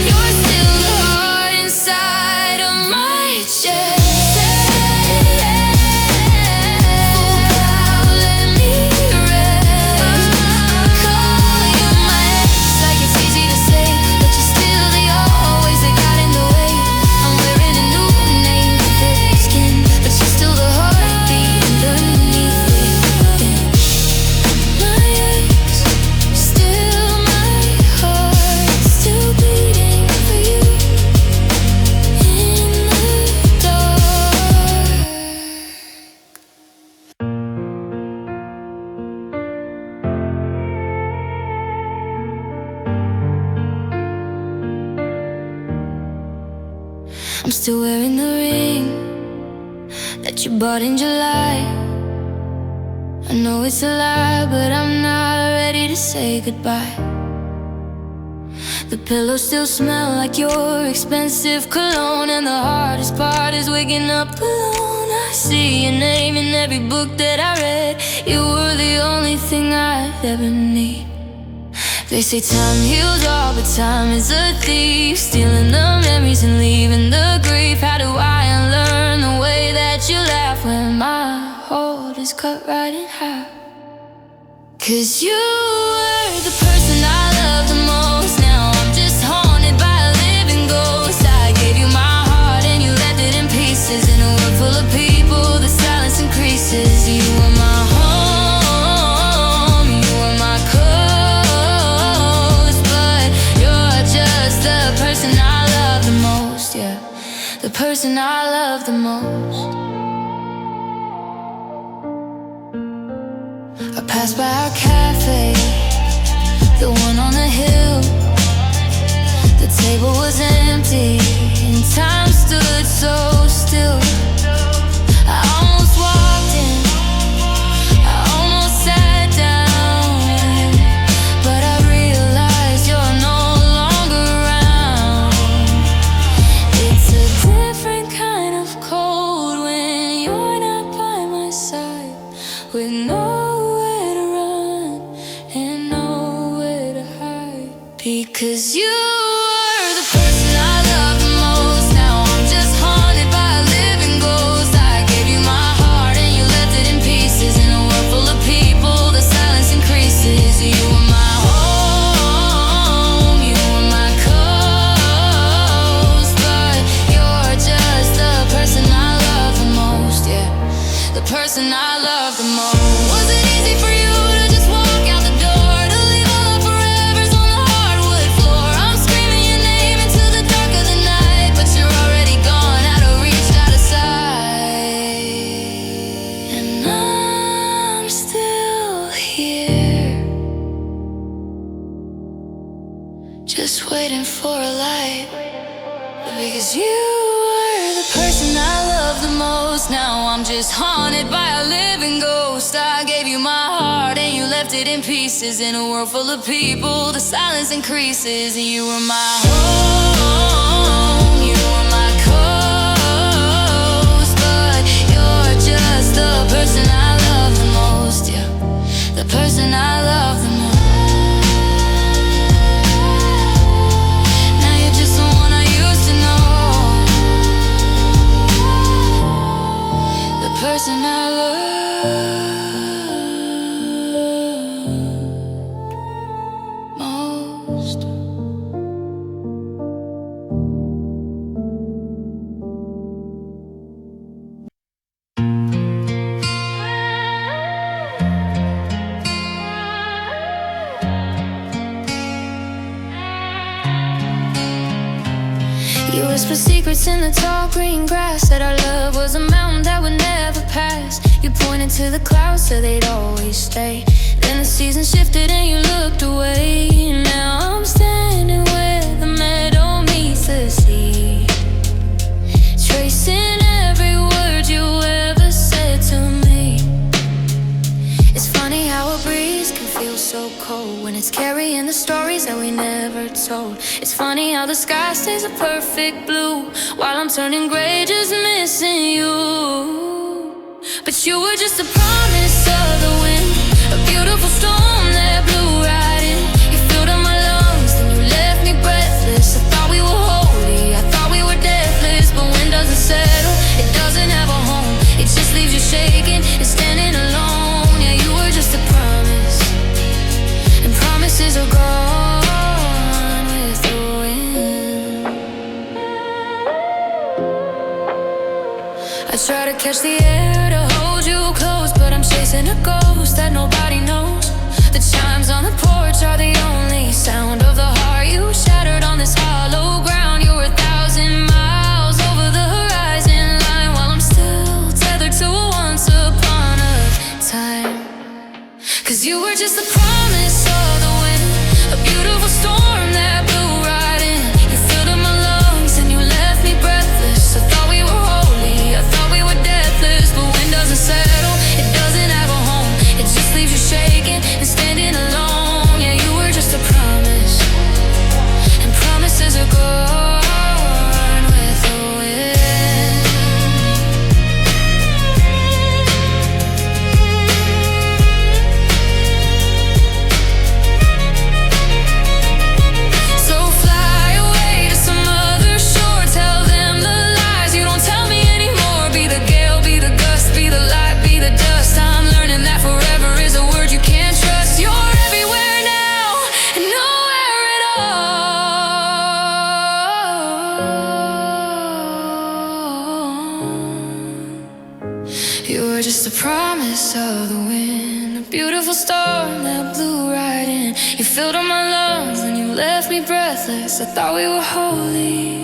You're still the heart inside of my chest. I'm still wearing the ring that you bought in July. I know it's a lie, but I'm not ready to say goodbye. The pillows still smell like your expensive cologne, and the hardest part is waking up alone. I see your name in every book that I read. You were the only thing I'd ever need. They say time heals all, but time is a thief, stealing the memories and leaving the grief. How do I unlearn the way that you laugh when my heart is cut right in half? 'Cause you were the person I loved the most. Now I'm just haunted by a living ghost. I gave you my heart and you left it in pieces. In a world full of people, the silence increases. You were my home, you were my the person I love the most, yeah. The person I love the most. I passed by our cafe, the one on the hill. The table was empty and time stood so still. I almost walked in, I almost sat down, but I realized you're no longer around. It's a different kind of cold when you're not by my side, with nowhere to run and nowhere to hide. Because you were the person I love the most. Now I'm just haunted by a living ghost. I gave you my heart and you left it in pieces. In a world full of people, the silence increases. You were my home, you were my coast, but you're just the person I love the most, yeah. The person I love the most. Was it easy for you to just walk out the door, to leave all our forevers on the hardwood floor? I'm screaming your name into the dark of the night, but you're already gone, out of reach, out of sight. And I'm still here, just waiting for a light. Because you were the person I love the most. Now I'm just haunted by a living ghost. I gave you my heart and you left it in pieces. In a world full of people, the silence increases. You were my home, you were my coast. person I love the most. Now you're just the one I used to know. The person I love most. You whisper secrets in the tall green grass, said our love was a mountain that would never pass. You pointed to the clouds, said they'd always stay. Then the season shifted and you looked away. Now I'm standing where the meadow meets the sea, tracing every word you ever said to me. It's funny how a breeze can feel so cold when it's carrying the stories that we never told. It's funny how the sky stays a perfect blue while I'm turning gray just missing you. But you were just a promise of the wind, a beautiful storm that blew right in. You filled up my lungs, then you left me breathless. I thought we were holy, I thought we were deathless. But wind doesn't settle, it doesn't have a home. It just leaves you shaking and standing alone. Yeah, you were just a promise, and promises are gone with the wind. I try to catch the air to hold you close, but I'm chasing a ghost that nobody knows. The chimes on the porch are the only sound of the heart you shattered on this hollow ground. You were 1,000 miles over the horizon line, while I'm still tethered to a once upon a time. 'Cause you were just a promise of the wind, a beautiful storm that blew right in. You filled up my lungs and you left me breathless. I thought we were holy, I thought we were deathless. But wind doesn't settle, it doesn't have a home. It just leaves you shaking and standing alone. Yeah, you were just a promise, and promises are gone with the wind. So fly away to some other shore, tell them the lies you don't tell me anymore. Be the gale, be the gust, be the light, be the dust. I'm learning that forever is a word you can't trust. You're everywhere now and nowhere at all. You were just a promise of the wind, a beautiful storm that blew right in. You filled up my lungs and you left me breathless. I thought we were holy,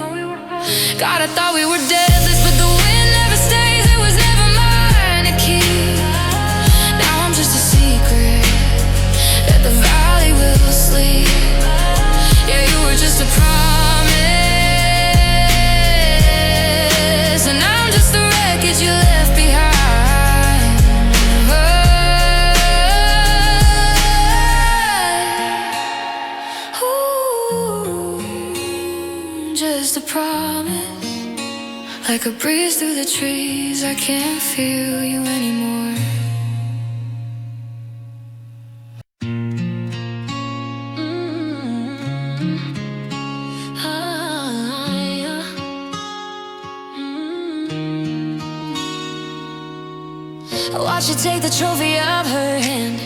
God, I thought we were deathless. But the wind never stays, it was never mine to keep. Now I'm just a secret that the valley will sleep. Yeah, you were just a promise, and I'm just the wreckage you left behind. Ooh, just a promise, like a breeze through the trees. I can't feel you anymore. I watch her take the trophy of her hand,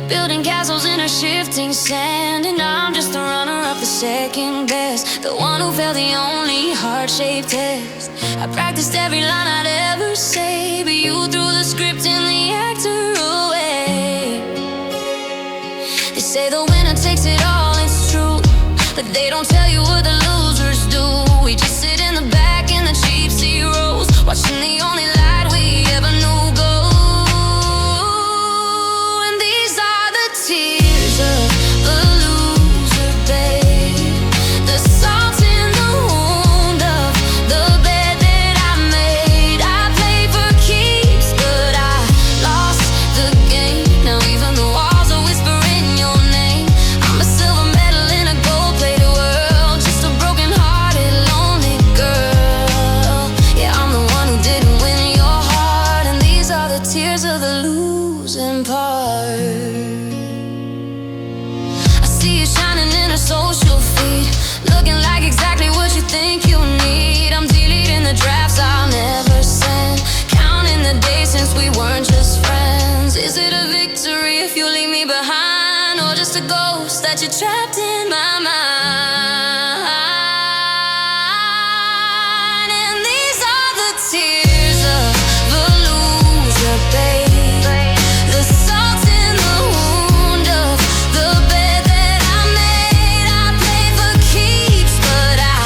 building castles in her shifting sand. And I'm just the runner-up, the second best, the one who failed the only heart-shaped test. I practiced every line I'd ever say, but you threw the script and the actor away. They say the winner takes it all, it's true, but they don't tell you what the losers do. We just sit in the back in the cheap seat rows, watching the only light we ever knew go. And these are the tears of a loser, babe, the salt in the wound of the bed that I made. I played for keeps, but I lost the game. Now even the walls are whispering your name. I'm a silver medal in a gold-plated world, just a broken-hearted, lonely girl. Yeah, I'm the one who didn't social feed, looking like exactly what you think you need. I'm deleting the drafts I'll never send, counting the days since we weren't just friends. Is it a victory if you leave me behind, or just a ghost that you're trapped in my mind? And these are the tears of a loser, babe, the salt in the wound of the bed that I made. I played for keeps, but I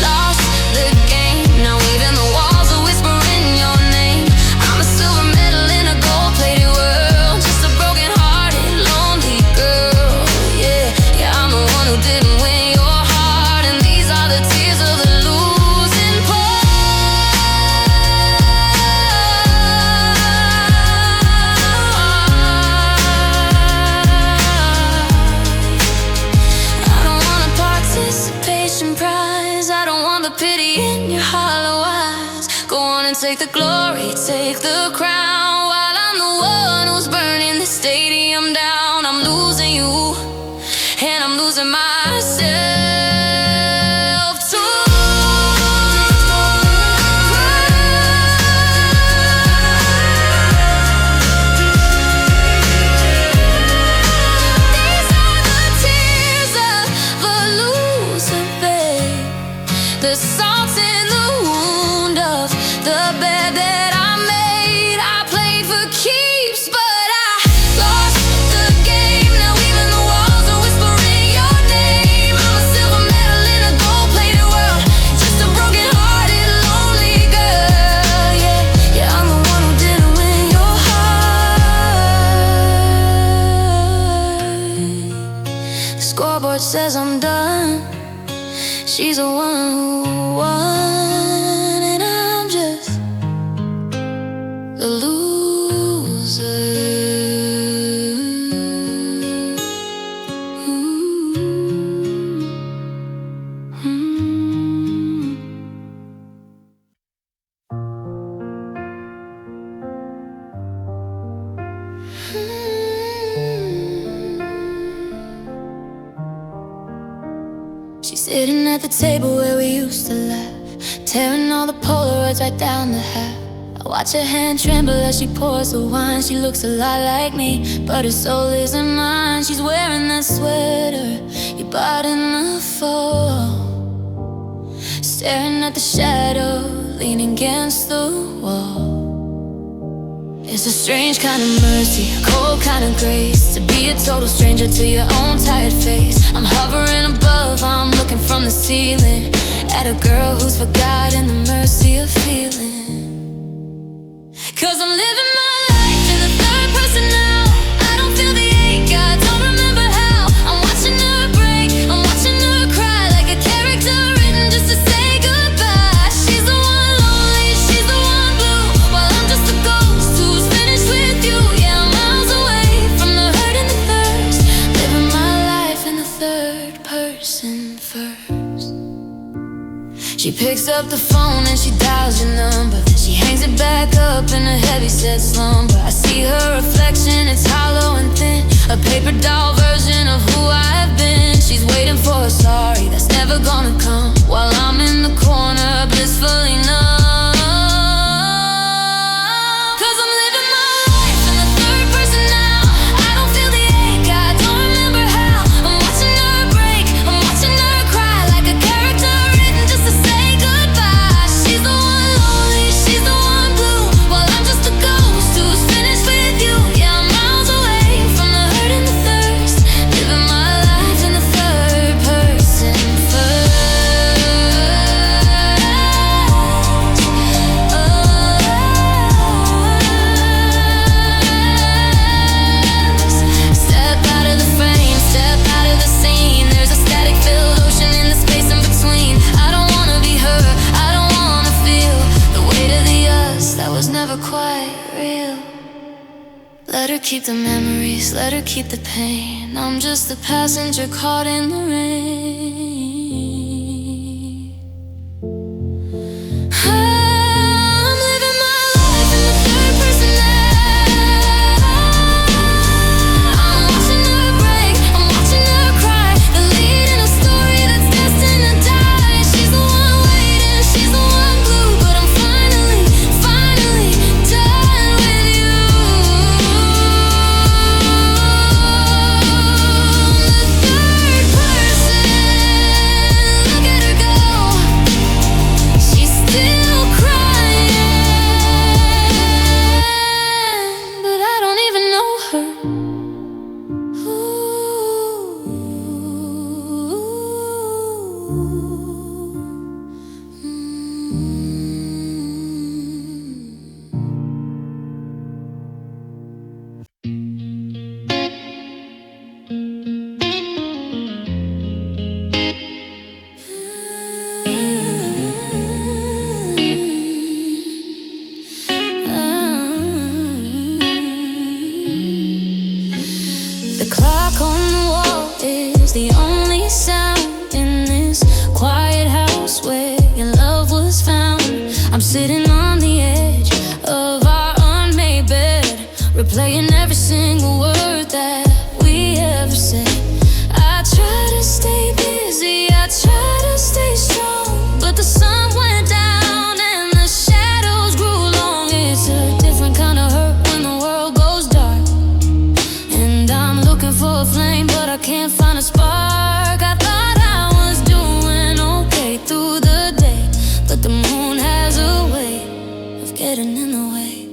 lost the game. Now even the walls are whispering your name. I'm a silver medal in a gold-plated world, just a broken-hearted, lonely girl. Yeah, yeah, I'm the one who didn't win your heart, and these are the tears of the losing part. I don't want a participation prize, I don't want the pity in your hollow eyes. Go on and take the glory, take the crown, while I'm the one who's burning the stadium down. I'm losing you, and I'm losing myself too. These are the tears of a loser, babe, the salt in the wound of the bed that I made. I played for keeps, but I lost the game. Now even the walls are whispering your name. I'm a silver medal in a gold-plated world, just a broken-hearted, lonely girl. Yeah, yeah, I'm the one who didn't win your heart. The scoreboard says I'm done, she's the one who won, and I'm just the loser. She's sitting at the table where we used to laugh, tearing all the Polaroids right down the half. I watch her hand tremble as she pours the wine. She looks a lot like me, but her soul isn't mine. She's wearing that sweater you bought in the fall, staring at the shadow, leaning against the wall. It's a strange kind of mercy, a cold kind of grace, to be a total stranger to your own tired face. I'm hovering above, I'm looking from the ceiling at a girl who's forgotten the mercy of feeling. 'Cause I'm living my life in the third person now. I don't feel the ache, I don't remember how. I'm watching her break, I'm watching her cry, like a character written just to say goodbye. She's the one lonely, she's the one blue, while I'm just a ghost who's finished with you. Yeah, I'm miles away from the hurt and the thirst, living my life in the third person first. She picks up the phone and she dials your number, then she hangs it back up in a heavy set slumber. I see her reflection, it's hollow and thin, a paper doll version of who I have been. She's waiting for a sorry that's never gonna come, while I'm in the corner blissfully numb. 'Cause I'm living my life in the third person now. I don't feel the ache, I don't remember how. I'm watching her break, I'm watching her cry, like a character written just to say goodbye. She's the one lonely, she's the one blue, while I'm just a ghost who's finished with you. Yeah, I'm miles away from the hurt and the thirst, living my life in the third person first. Step out of the frame, step out of the scene. There's a static-filled ocean in the space in between. I don't wanna be her, I don't wanna feel the weight of the us that was never quite real. Let her keep the memories, let her keep the pain. I'm just the passenger caught in the rain. I'm living my life in the third person now. I'm watching her break, I'm watching her cry, the lead in a clock on the wall is the only sound in this quiet house where your love was found. I'm sitting on the edge of our unmade bed, replaying every single word that we ever said. I try to stay busy, I try to stay strong, but the sun went down and the shadows grew long. It's a different kind of hurt when the world goes dark, and I'm looking for a flame, but I can't find a spark. I thought I was doing okay through the day, but the moon has a way of getting in the way.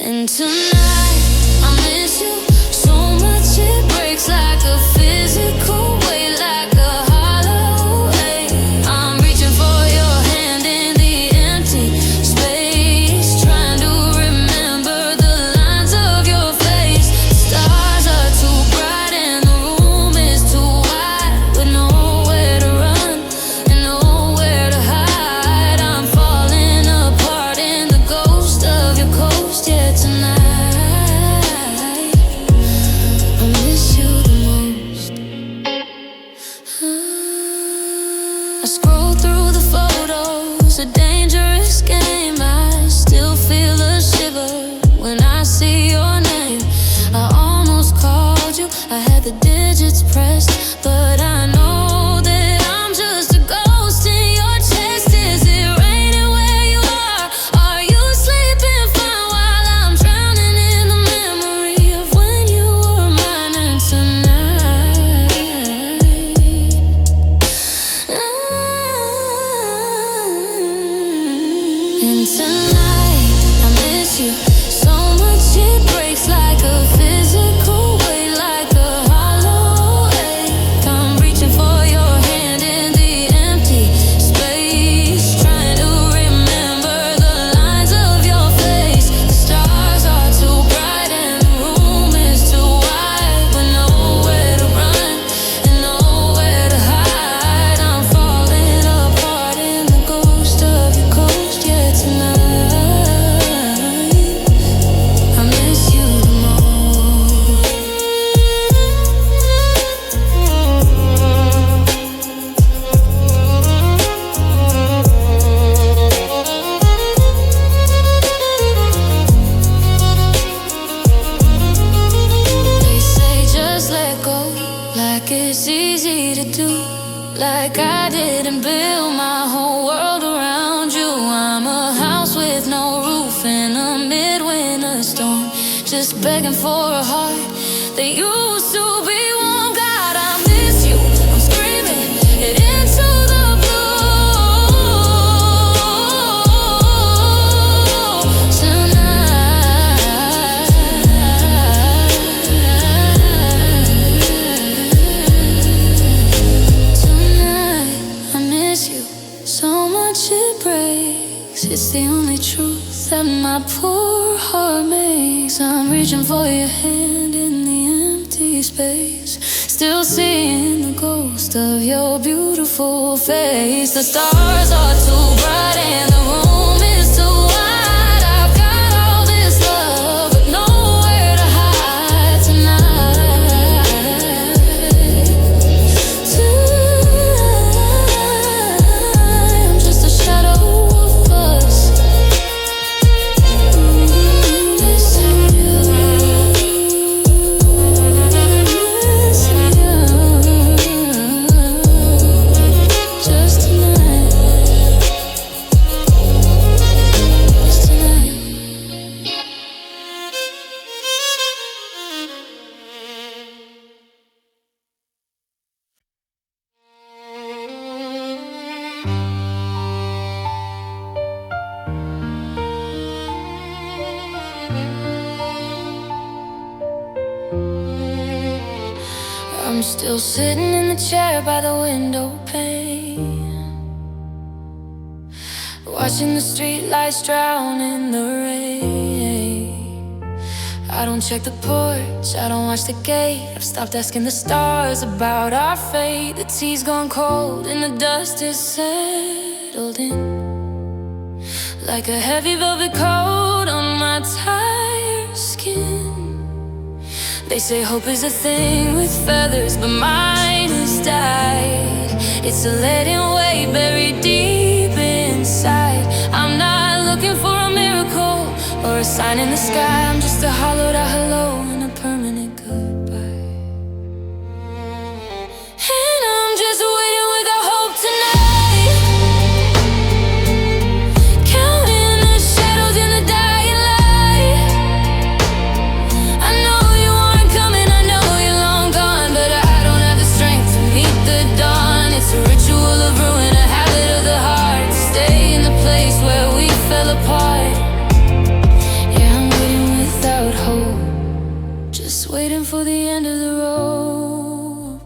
And tonight I miss you so much it breaks like a physical weight, like a hollow ache. I'm reaching for your hand in the empty space, trying to remember the lines of your face. The stars are too bright and the room is too wide, with nowhere to run and nowhere to hide. I'm falling apart in the ghost of your coast. Yeah, tonight I miss you the most. I scroll through the photos, a dangerous game. I still feel a shiver when I see your name. I almost called you, I had the digits pressed, but I know that I'm just a ghost in your chest. Is it raining where you are? Are you sleeping fine while I'm drowning in the memory of when you were mine? And tonight I miss you so much it breaks like a physical weight, like a hollow ache. I'm reaching for your hand in the empty space, trying to remember the lines of your face. The stars are too bright and the room is too wide, with nowhere to run and nowhere to hide. I'm falling apart in the ghost of your coast. Yeah, tonight I miss you the most. They say just let go, like it's easy to do, like I didn't build my whole world around you. I'm a house with no roof in a midwinter storm, just begging for a heart that used to be warm. God, I miss you, I'm screaming it into the blue. Tonight I miss you so much it breaks. It's the only truth that my poor heart makes. I'm reaching for your hand in the empty space, still seeing the ghost of your beautiful face. The stars are too bright and the room is too wide. I've got all this love but nowhere to hide tonight. I'm just a shadow of us. Missing you, missing you. Just tonight, just tonight. I'm still sitting in the chair by the window pane, watching the streetlights drown in the rain. I don't check the porch, I don't watch the gate. I've stopped asking the stars about our fate. The tea's gone cold and the dust is settled in, like a heavy velvet coat on my tired skin. They say hope is a thing with feathers, but mine has died. It's a leading weight buried deep inside. I'm not looking for a miracle or a sign in the sky. I'm just a hollowed out hello and a permanent goodbye. And I'm just waiting without hope tonight, counting the shadows in the dying light. I know you aren't coming, I know you're long gone, but I don't have the strength to meet the dawn. It's a ritual of ruin, a habit of the heart, to stay in the place where we fell apart. Yeah, I'm waiting without hope, just waiting for the end of the road.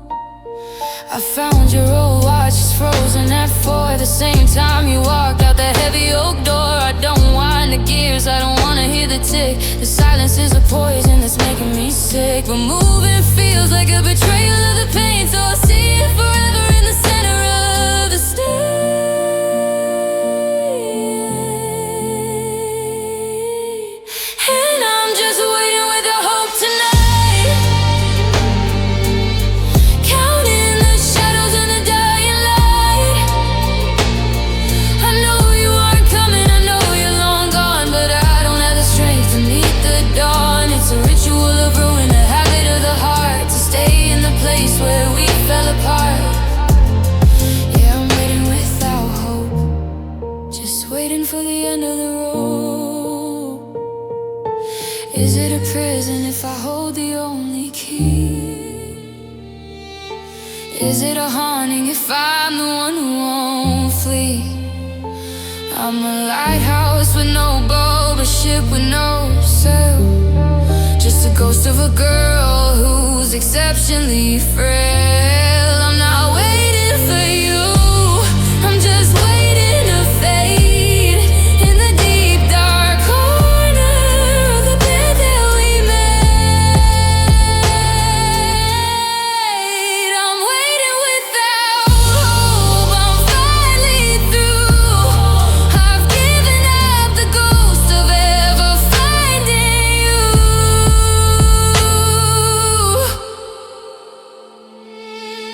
I found your old watch, it's frozen at 4. The same time you walked out the heavy oak door. I don't wind the gears, I don't wanna hear the tick. The silence is a poison that's making me sick, but moving feels like a betrayal of the pain. So I'll see you forever in the center of the stage. And I'm just waiting without hope tonight, counting the shadows in the dying light. I know you aren't coming, I know you're long gone, but I don't have the strength to meet the dawn. It's a ritual of ruin, a habit of the heart, to stay in the place where we fell apart. Yeah, I'm waiting without hope, just waiting for the end of the road. Is it a prison if I hold the only key? Is it a haunting if I'm the one who won't flee? I'm a lighthouse with no bulb, a ship with no sail, just a ghost of a girl who's exceptionally frail. I'm not waiting for you, I'm just waiting to fade in the deep dark corner of the bed that we made. I'm waiting without hope, I'm finally through. I've given up the ghost of ever finding you.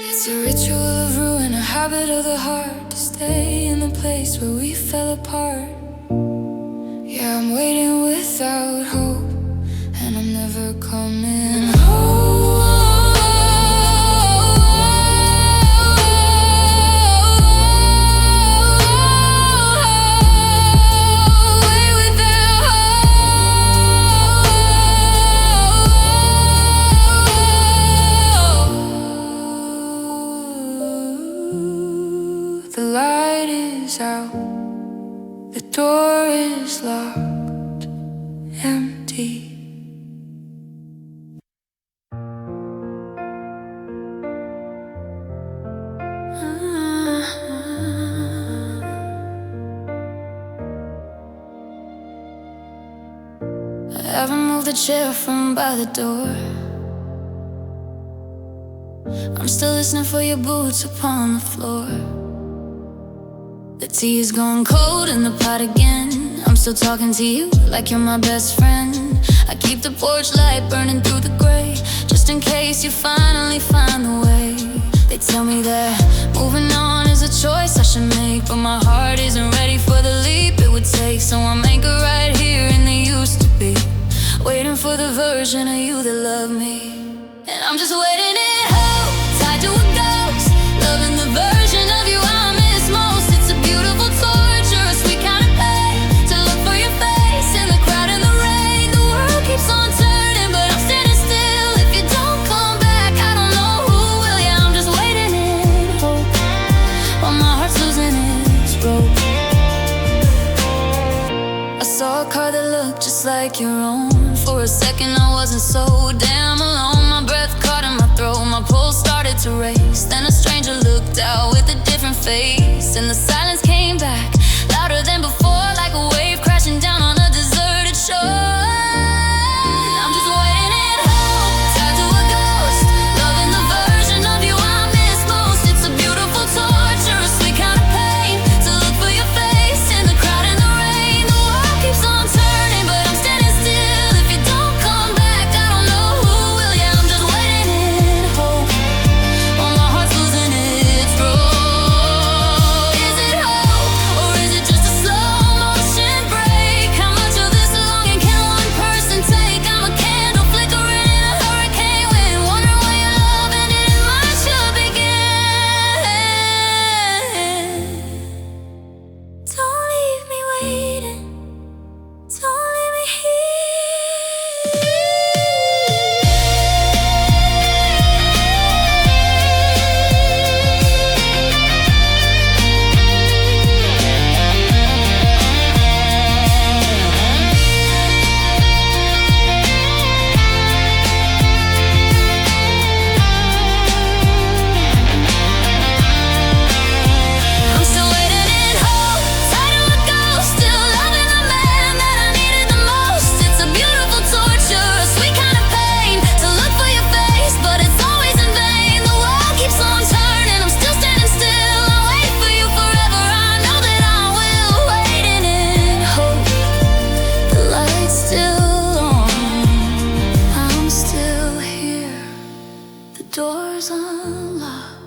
It's a ritual of ruin, a habit of the heart, to stay in the place where we fell apart. Yeah, I'm waiting without hope, and I'm never coming home. Wait without hope. The light is out, the door is locked, empty. I haven't moved the chair from by the door. I'm still listening for your boots upon the floor. The tea is gone cold in the pot again. I'm still talking to you like you're my best friend. I keep the porch light burning through the gray, just in case you finally find the way. They tell me that moving on is a choice I should make, but my heart isn't ready for the leap it would take. So I'm anchored right here in the used to be, waiting for the version of you that loved me. And I'm just waiting in hope, tied to a ghost, loving the version of you I miss most. It's a beautiful torture, a sweet kind of pain, to look for your face in the crowd and the rain. The world keeps on turning, but I'm standing still. If you don't come back, I don't know who will. Yeah, I'm just waiting in hope, while my heart's losing its rope. I saw a car that looked just like your own. For a second I wasn't so damn alone. My breath caught in my throat, my pulse started to race. Then a stranger looked out with a different face, and the silence came back louder than before, like a wave crashing down on a deserted shore. I'm just waiting in hope, tied to a ghost, loving the version of you I miss most. It's a beautiful torture, a sweet kind of pain, to look for your face in the crowd and the rain. The world keeps on turning, but I'm standing still. If you don't come back, I don't know who will. Yeah, Doors unlocked.